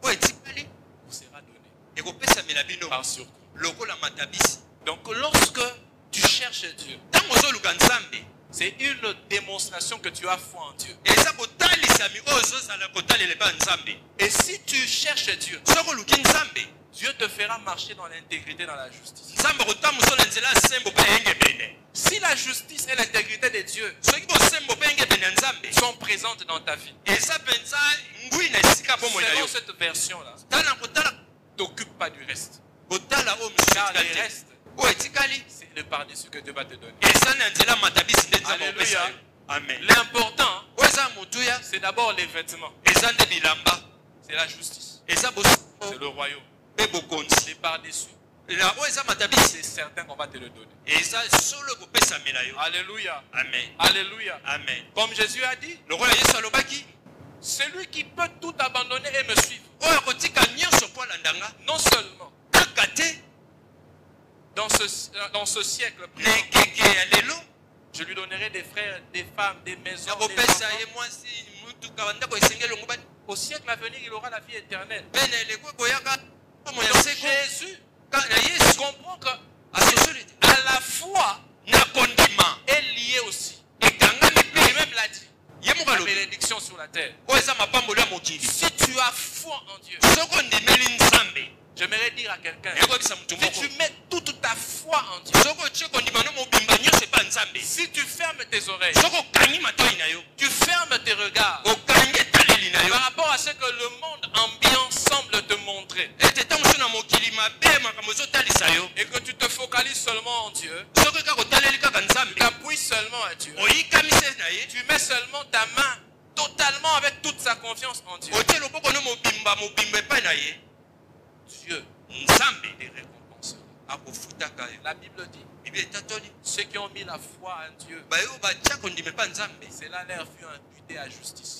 vous sera donné par surcroît. Donc lorsque tu cherches Dieu, c'est une démonstration que tu as foi en Dieu. Et si tu cherches Dieu, Dieu te fera marcher dans l'intégrité, dans la justice. Si la justice et l'intégrité de Dieu sont présentes dans ta vie, selon cette version-là, t'occupe pas du reste. Car le reste, c'est le par-dessus que Dieu va te donner. Alléluia. L'important, c'est d'abord les vêtements. C'est la justice. C'est le royaume. Les par-dessus, c'est certain qu'on va te le donner. Alléluia. Amen. Alléluia. Amen. Comme Jésus a dit, celui qui peut tout abandonner et me suivre, non seulement dans ce siècle présent, je lui donnerai des frères, des femmes, des maisons, des enfants. Au siècle à venir, il aura la vie éternelle. Donc Jésus comprend que à la foi est liée aussi. Et même l'a dit. La bénédiction sur la terre. Si tu as foi en Dieu, j'aimerais dire à quelqu'un, si tu mets toute ta foi en Dieu, si tu fermes tes oreilles, tu fermes tes regards par rapport à ce que le monde ambiant semble te montrer, et que tu te focalises seulement en Dieu, tu t'appuies seulement à Dieu, tu mets seulement ta main totalement avec toute sa confiance en Dieu, Dieu te récompensera. La Bible dit, ceux qui ont mis la foi en Dieu, cela leur fut imputé à justice.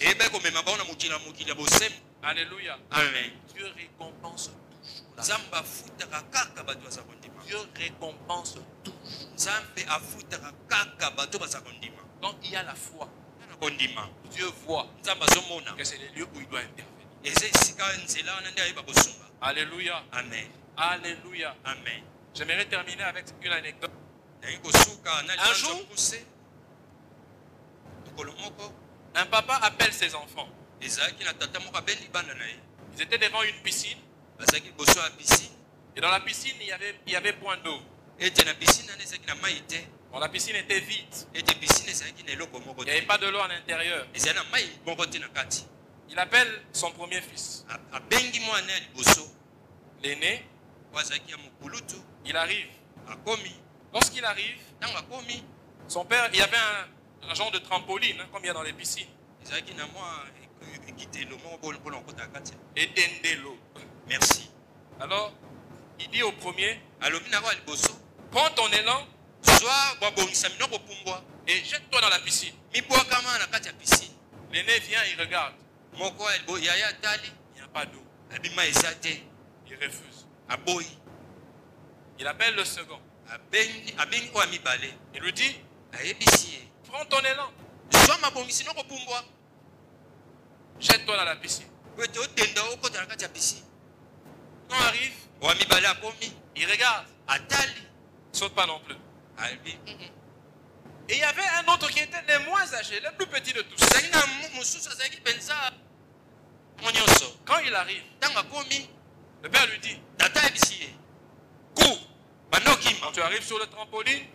Alléluia. Amen. Dieu récompense toujours la foi. Dieu récompense toujours. Quand il y a la foi, Dieu voit que c'est les lieux où il doit intervenir. Alléluia. Amen. Alléluia. Amen. J'aimerais terminer avec une anecdote. Un jour, un papa appelle ses enfants. Ils étaient devant une piscine. Et dans la piscine, il y avait point d'eau. Bon, la piscine était vide. Il n'y avait pas de l'eau à l'intérieur. Il appelle son premier fils. L'aîné. Il arrive. Lorsqu'il arrive, son père, il y avait un genre de trampoline, hein, comme il y a dans les piscines. Et dendelo. Merci. Alors, il dit au premier, prends ton élan et jette-toi dans la piscine. L'aîné vient, il regarde. Il n'y a pas d'eau. Il refuse. Il appelle le second. Il lui dit, prends ton élan. Jette-toi dans la piscine. Quand on arrive, il regarde. Saute pas non plus. Et il y avait un autre qui était le moins âgé, le plus petit de tous. Quand il arrive, le père lui dit, cours. Quand tu arrives sur le trampoline,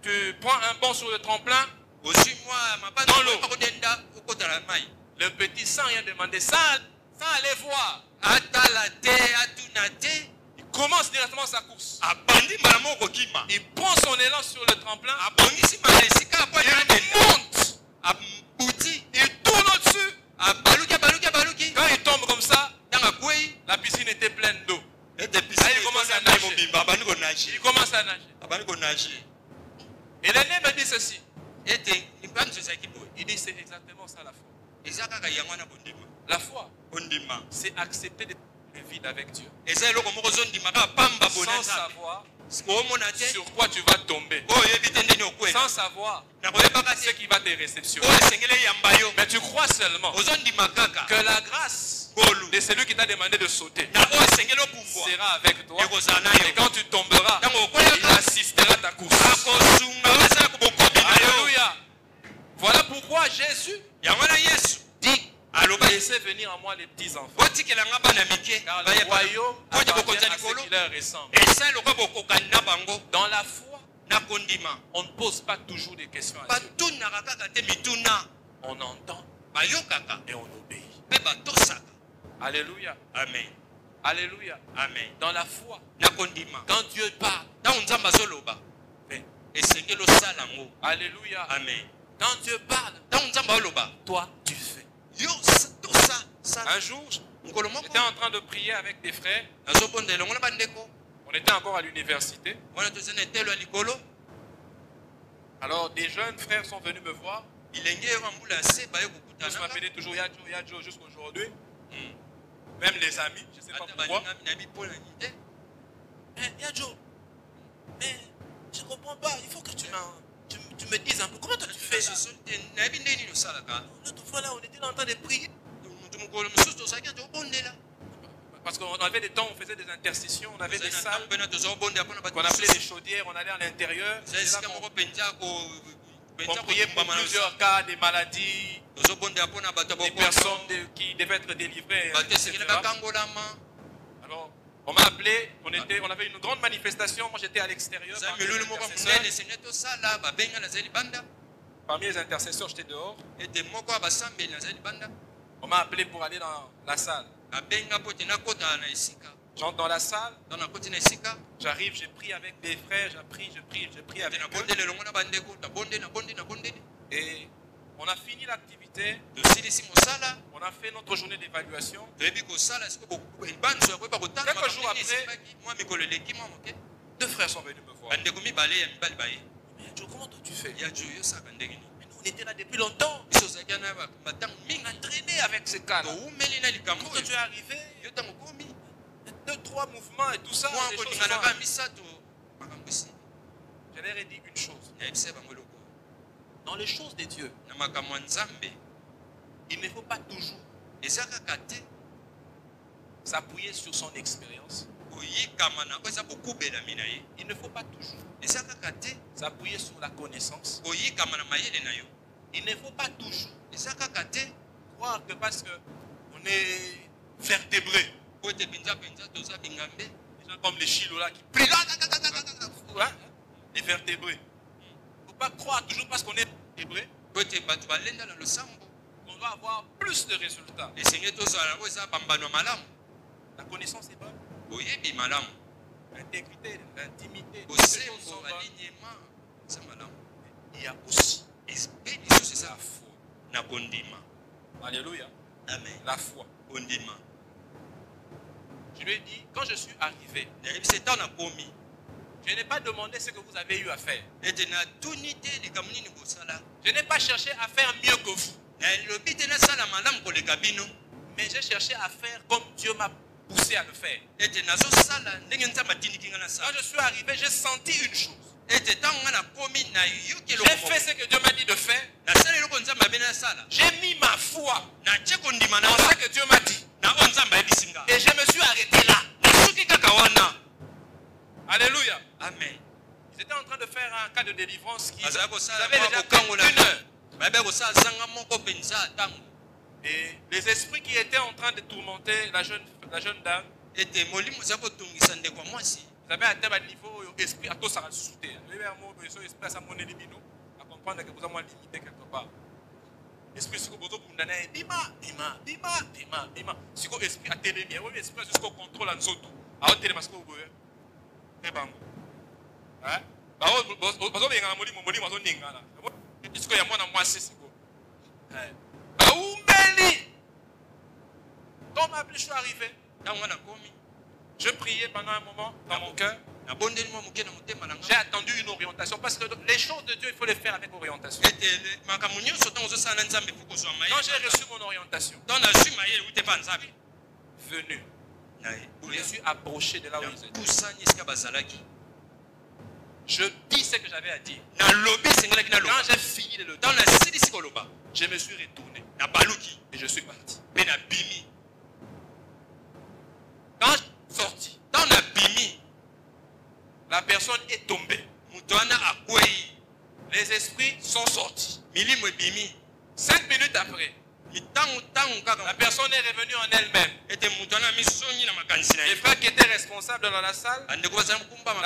tu prends un bond sur le tremplin, dans l'eau. Le petit, sans rien demander, sans aller voir, il commence directement sa course. Il prend son élan sur le tremplin, il monte, il tourne au-dessus. Quand il tombe comme ça, la piscine était pleine d'eau. Il commence à nager. Il commence à nager. Et l'aîné me dit ceci. Il dit c'est exactement ça la foi. La foi, c'est accepter de vivre avec Dieu. Sans savoir sur quoi tu vas tomber. Sans savoir ce qui va te réceptionner. Mais tu crois seulement que la grâce de celui qui t'a demandé de sauter sera avec toi. Et quand tu tomberas, il assistera à ta course. Alléluia. Voilà pourquoi Jésus dit, laissez venir à moi les petits enfants. Car le royaume appartient à ceux qui leur ressemblent. Dans la foi, on ne pose pas toujours des questions à Dieu. On entend et on obéit. Alléluia. Amen. Alléluia. Amen. Dans la foi, quand Dieu parle, alléluia. Amen. Quand Dieu parle, toi tu fais. Un jour, j'étais en train de prier avec des frères. On était encore à l'université. Alors des jeunes frères sont venus me voir. Ils m'appelaient toujours Yadjo jusqu'à aujourd'hui. Même les amis, je ne sais pas pourquoi. Yadjo, je ne comprends pas. Il faut que tu me dises un peu. Comment tu fais ça? L'autre fois là, on était en train de prier. Parce qu'on avait des temps où on faisait des intercessions, on avait des salles qu'on appelait des chaudières, on allait à l'intérieur. On priait pour plusieurs cas, des maladies, des personnes qui devaient être délivrées. Etc. Alors, on m'a appelé, on avait une grande manifestation, moi j'étais à l'extérieur. Parmi les intercesseurs, j'étais dehors. On m'a appelé pour aller dans la salle. J'entre dans la salle. J'arrive, j'ai prié avec des frères, j'ai prié avec eux. Et on a fini l'activité. On a fait notre journée d'évaluation. Quelques jours après, deux frères sont venus me voir. Comment toi tu fais? Mais nous, on était là depuis longtemps. On a traîné avec ce cas-là. Quand tu es arrivé, 2-3 mouvements et tout ça. Je leur ai dit une chose. Dans les choses de Dieu, il ne faut pas toujours s'appuyer sur son expérience. Il ne faut pas toujours s'appuyer sur la connaissance. Il ne faut pas toujours croire que parce qu'on est vertébré, des gens comme les Chilola qui plient là, les vertébrés. Il ne faut pas croire toujours parce qu'on est vertébré qu'on doit avoir plus de résultats. La connaissance est bonne. L'intégrité, l'intimité, les choses sont bonnes. Il y a aussi la foi. Alléluia. Amen. La foi. Je lui ai dit, quand je suis arrivé, je n'ai pas demandé ce que vous avez eu à faire. Je n'ai pas cherché à faire mieux que vous. Mais j'ai cherché à faire comme Dieu m'a poussé à le faire. Quand je suis arrivé, j'ai senti une chose. J'ai fait ce que Dieu m'a dit de faire. J'ai mis ma foi dans ce que Dieu m'a dit. Et je me suis arrêté là. Alléluia. Amen. Ils étaient en train de faire un cas de délivrance qui Ils avait déjà fait 1 heure. Et les esprits qui étaient en train de tourmenter la jeune dame, ils avaient atteint un niveau esprit à tout ça sauté. Esprit à sa monnaie libino, à comprendre que vous avez limité quelque part. Esprit sur le bima. Si vous esprit à télé, esprit jusqu'au contrôle en zoto. À télé parce que vous voyez. C'est bon. Hein? Quand je suis arrivé, je priais pendant un moment dans mon cœur. J'ai attendu une orientation parce que les choses de Dieu, il faut les faire avec orientation. Quand j'ai reçu mon orientation, venu, je suis approché de là où ils étaient. Je dis ce que j'avais à dire. Quand j'ai fini de le dire, je me suis retourné et je suis parti. Quand je suis sorti, la personne est tombée. Les esprits sont sortis. 5 minutes après, la personne est revenue en elle-même. Les frères qui étaient responsables dans la salle, la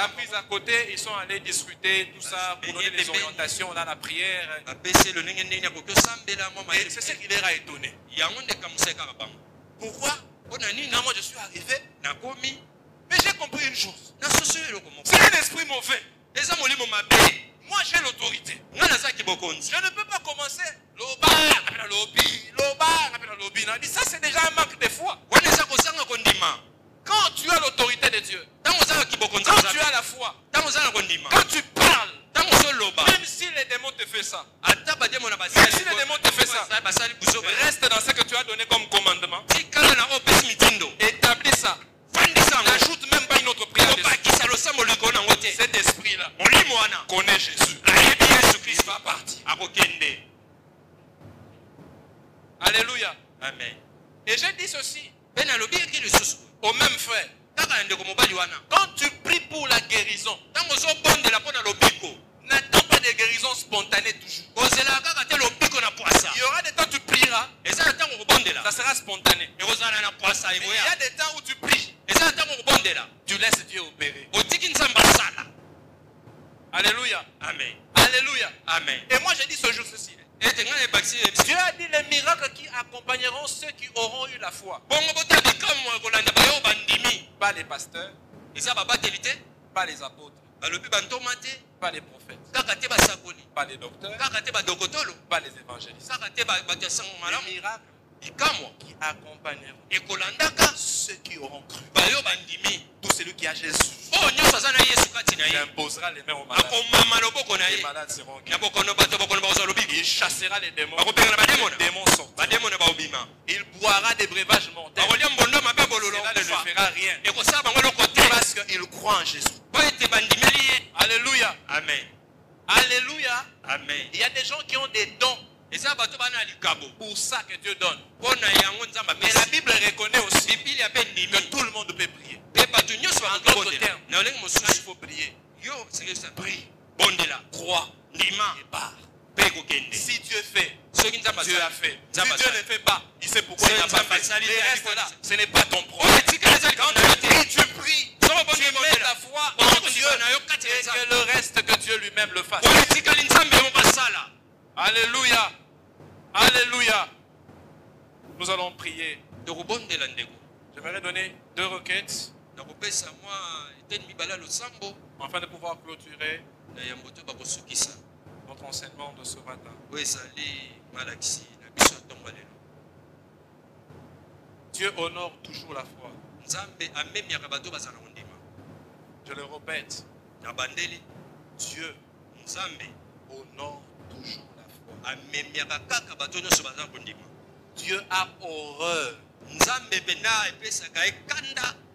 prise à côté, ils sont allés discuter tout ça pour donner des orientations dans la prière. Et c'est ce qui les a étonnés. Pourquoi? Quand moi je suis arrivé, mais j'ai compris une chose. C'est un esprit mauvais. Moi j'ai l'autorité. Je ne peux pas commencer. Ça c'est déjà un manque de foi. Quand tu as l'autorité de Dieu, quand tu as la foi, quand tu parles, même si les démons te font ça, reste dans ce que tu as donné comme commandement. Établis ça. N'ajoute même pas une autre prière. Cet esprit-là connaît Jésus. Il va partir. Alléluia. Amen. Et j'ai dit ceci au même frère. Quand tu pries pour la guérison, n'attends pas des guérisons spontanées toujours. Il y aura des temps où tu prieras, ça sera spontané. Mais il y a des temps où tu pries, tu laisses Dieu opérer. Alléluia. Amen. Alléluia. Amen. Et moi j'ai dit ce jour ceci. Dieu a dit les miracles qui accompagneront ceux qui auront eu la foi. Pas les pasteurs, pas les apôtres, pas les prophètes, pas les docteurs, pas les évangélistes. Les miracles qui accompagneront ceux qui auront cru. Tout celui qui a Jésus, il imposera les mains aux malades. Les malades seront guéris. Il chassera les démons. Les démons sortent. Il boira des breuvages mortels. Cela ne lui fera rien. Parce qu'il croit en Jésus. Alléluia. Amen. Alléluia. Amen. Il y a des gens qui ont des dons. Pour ça que Dieu donne. Mais la Bible reconnaît aussi que tout le monde peut prier. En d'autres termes, quand il faut prier, prie, crois et pars. Si Dieu fait, Dieu a fait. Si Dieu ne fait pas, il sait pourquoi il n'a pas fait. Les restes là, ce n'est pas ton problème. Quand tu pries, tu mets ta foi en Dieu et que le reste, que Dieu lui-même le fasse. Alléluia. Alléluia. Nous allons prier. J'aimerais donner 2 requêtes afin de pouvoir clôturer notre enseignement de ce matin. Dieu honore toujours la foi. Je le répète. Dieu honore toujours la foi. Dieu a horreur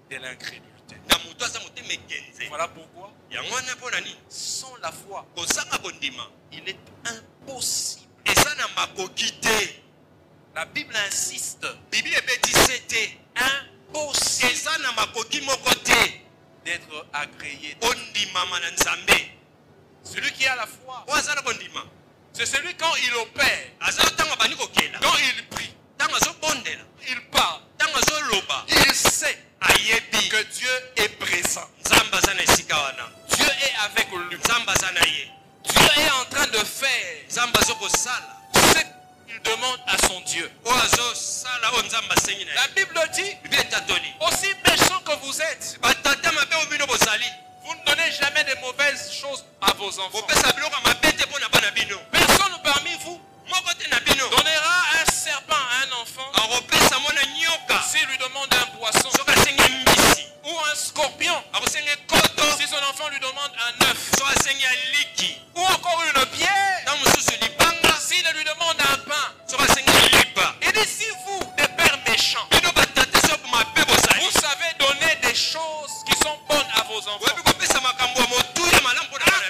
de l'incrédulité. Voilà pourquoi, sans la foi, il est impossible. La Bible insiste. Impossible d'être agréé. Celui qui a la foi, c'est celui quand il opère, quand il prie, il parle, il sait que Dieu est présent. Dieu est avec lui. Dieu est en train de faire ce qu'il demande à son Dieu. La Bible dit, aussi méchant que vous êtes, vous ne donnez jamais de mauvaises choses à vos enfants. Personne parmi vous donnera un serpent à un enfant s'il lui demande un poisson, ou un scorpion si son enfant lui demande un œuf, ou encore une pierre s'il lui demande un pain. Il dit, si vous, des pères méchants, vous savez donner des choses qui sont bonnes à vos enfants, à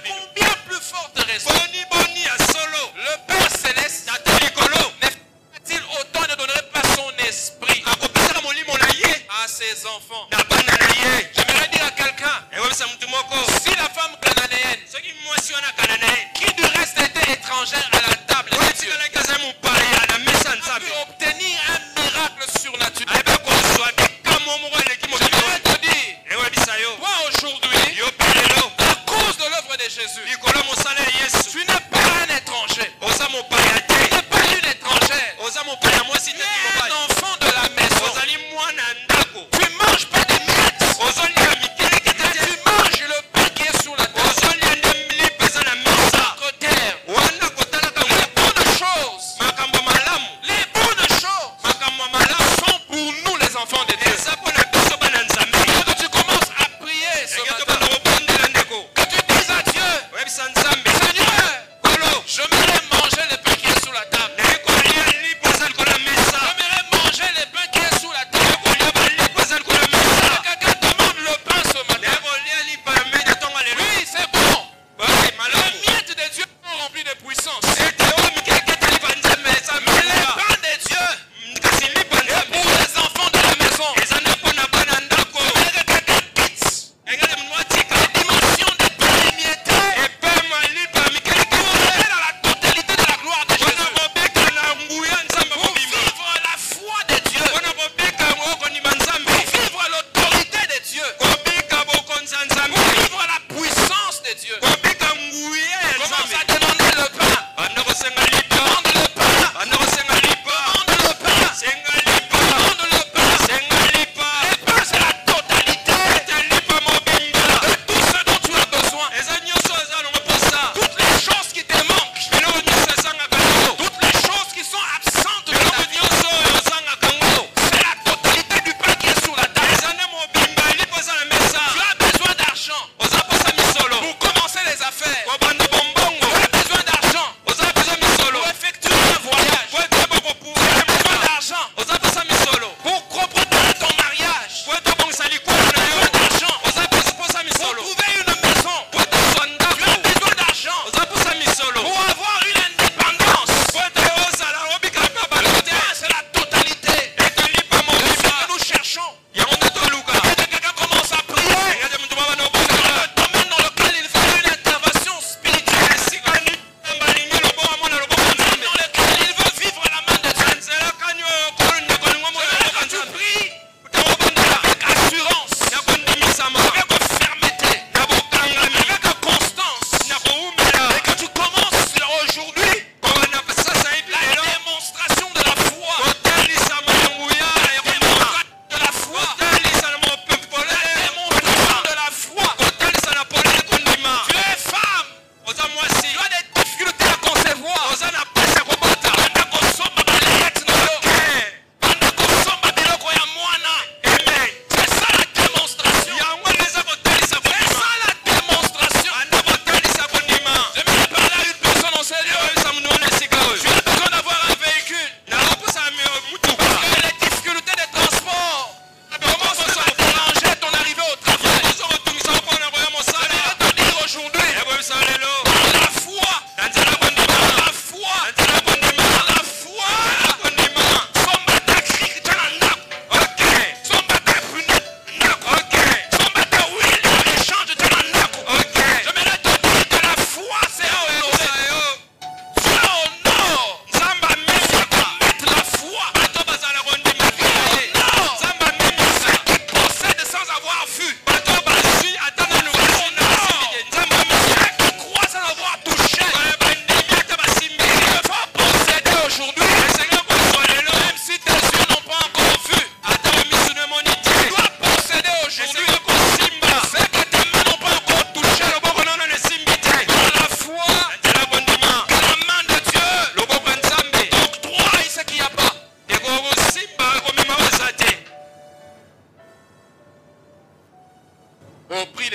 combien plus forte raison le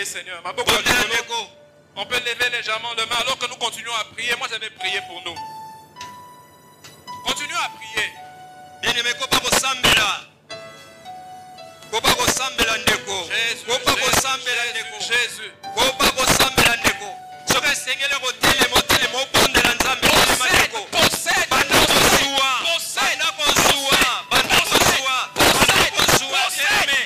Seigneur. bondela ndeko. On peut lever légèrement le main alors que nous continuons à prier. Moi, je vais prier pour nous. Continuons à prier. Bien-aimé, kopa kosambela. Kopa kosambela ndeko. Jésus, Kopa kosambela ndeko. Jésus. Kopa kosambela ndeko. Soka sengele kotele motele mobondela nzambe ndeko. Possède, Banda kozuwa. possède, Banda kozuwa. Banda kozuwa. Banda kozuwa. Bien-aimé.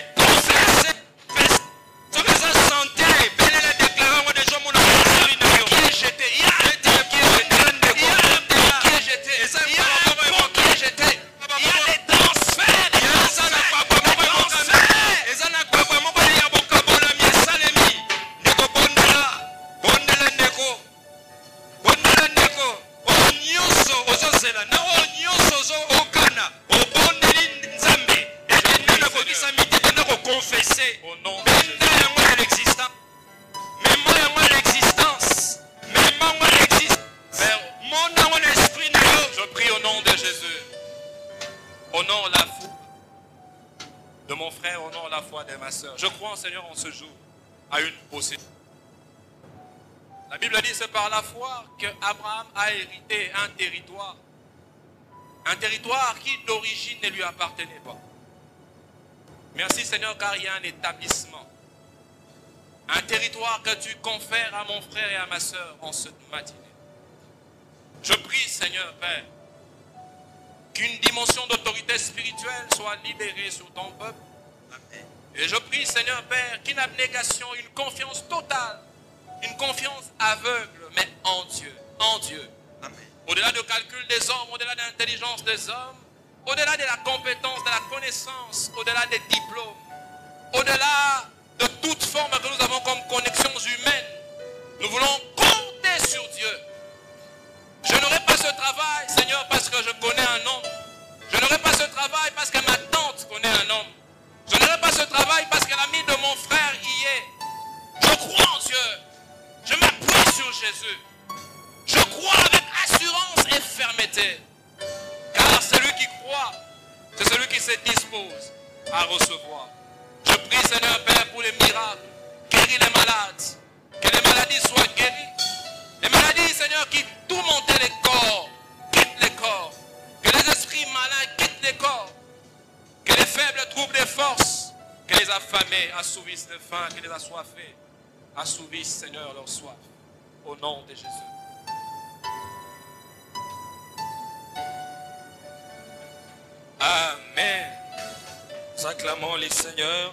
Soka sa santé. Belela déclarant de jomo na kosiri na yo. qui est jeté. Il y a un Ete qui est ndeko. qui est jeté. Et ça, Il y a un pont qui est jeté. Il y a des transferts. Des transferts. eza na kwakwa moko ya bokabolami esalemi ndeko bondela ndeko oyo nyonso ozozela na oyo nyonso okana obondeli nzambe ete nana kokisa mitete na kokonfese Au nom de mema Jésus. yango ya l'existence mema yango ya l'existence mema yango ya l'existence Père, mona yango na esprit na yo je prie au nom de Jésus. Honore la foi de mon frère, honore la foi de ma soeur. Je crois en Seigneur en ce jour à une possession. La Bible dit c'est par la foi que Abraham a hérité un territoire. Un territoire qui d'origine ne lui appartenait pas. Merci Seigneur car il y a un établissement. Un territoire que tu confères à mon frère et à ma soeur en cette matinée. Je prie Seigneur Père qu'une dimension d'autorité spirituelle soit libérée sur ton peuple. Amen. Et je prie, Seigneur Père, qu'une abnégation, une confiance totale, une confiance aveugle, mais en Dieu, en Dieu. Amen. Au-delà du calcul des hommes, au-delà de l'intelligence des hommes, au-delà de la compétence, de la connaissance, au-delà des diplômes, au-delà de toute forme que nous avons comme connexions humaines, nous voulons compter sur Dieu. Je n'aurai pas ce travail, Seigneur, parce que je connais un homme. Je n'aurai pas ce travail parce que ma tante connaît un homme. Je n'aurai pas ce travail parce que l'ami de mon frère y est. Je crois en Dieu. Je m'appuie sur Jésus. Je crois avec assurance et fermeté. Car celui qui croit, c'est celui qui se dispose à recevoir. Je prie, Seigneur Père, pour les miracles. Guéris les malades. Que les maladies soient guéries. Les maladies, Seigneur, qui tourmentaient les corps, quittent les corps. Que les esprits malins quittent les corps. Que les faibles trouvent des forces. Que les affamés assouvissent les faim. Que les assoiffés assouvissent, Seigneur, leur soif. Au nom de Jésus. Amen. Nous acclamons les Seigneurs.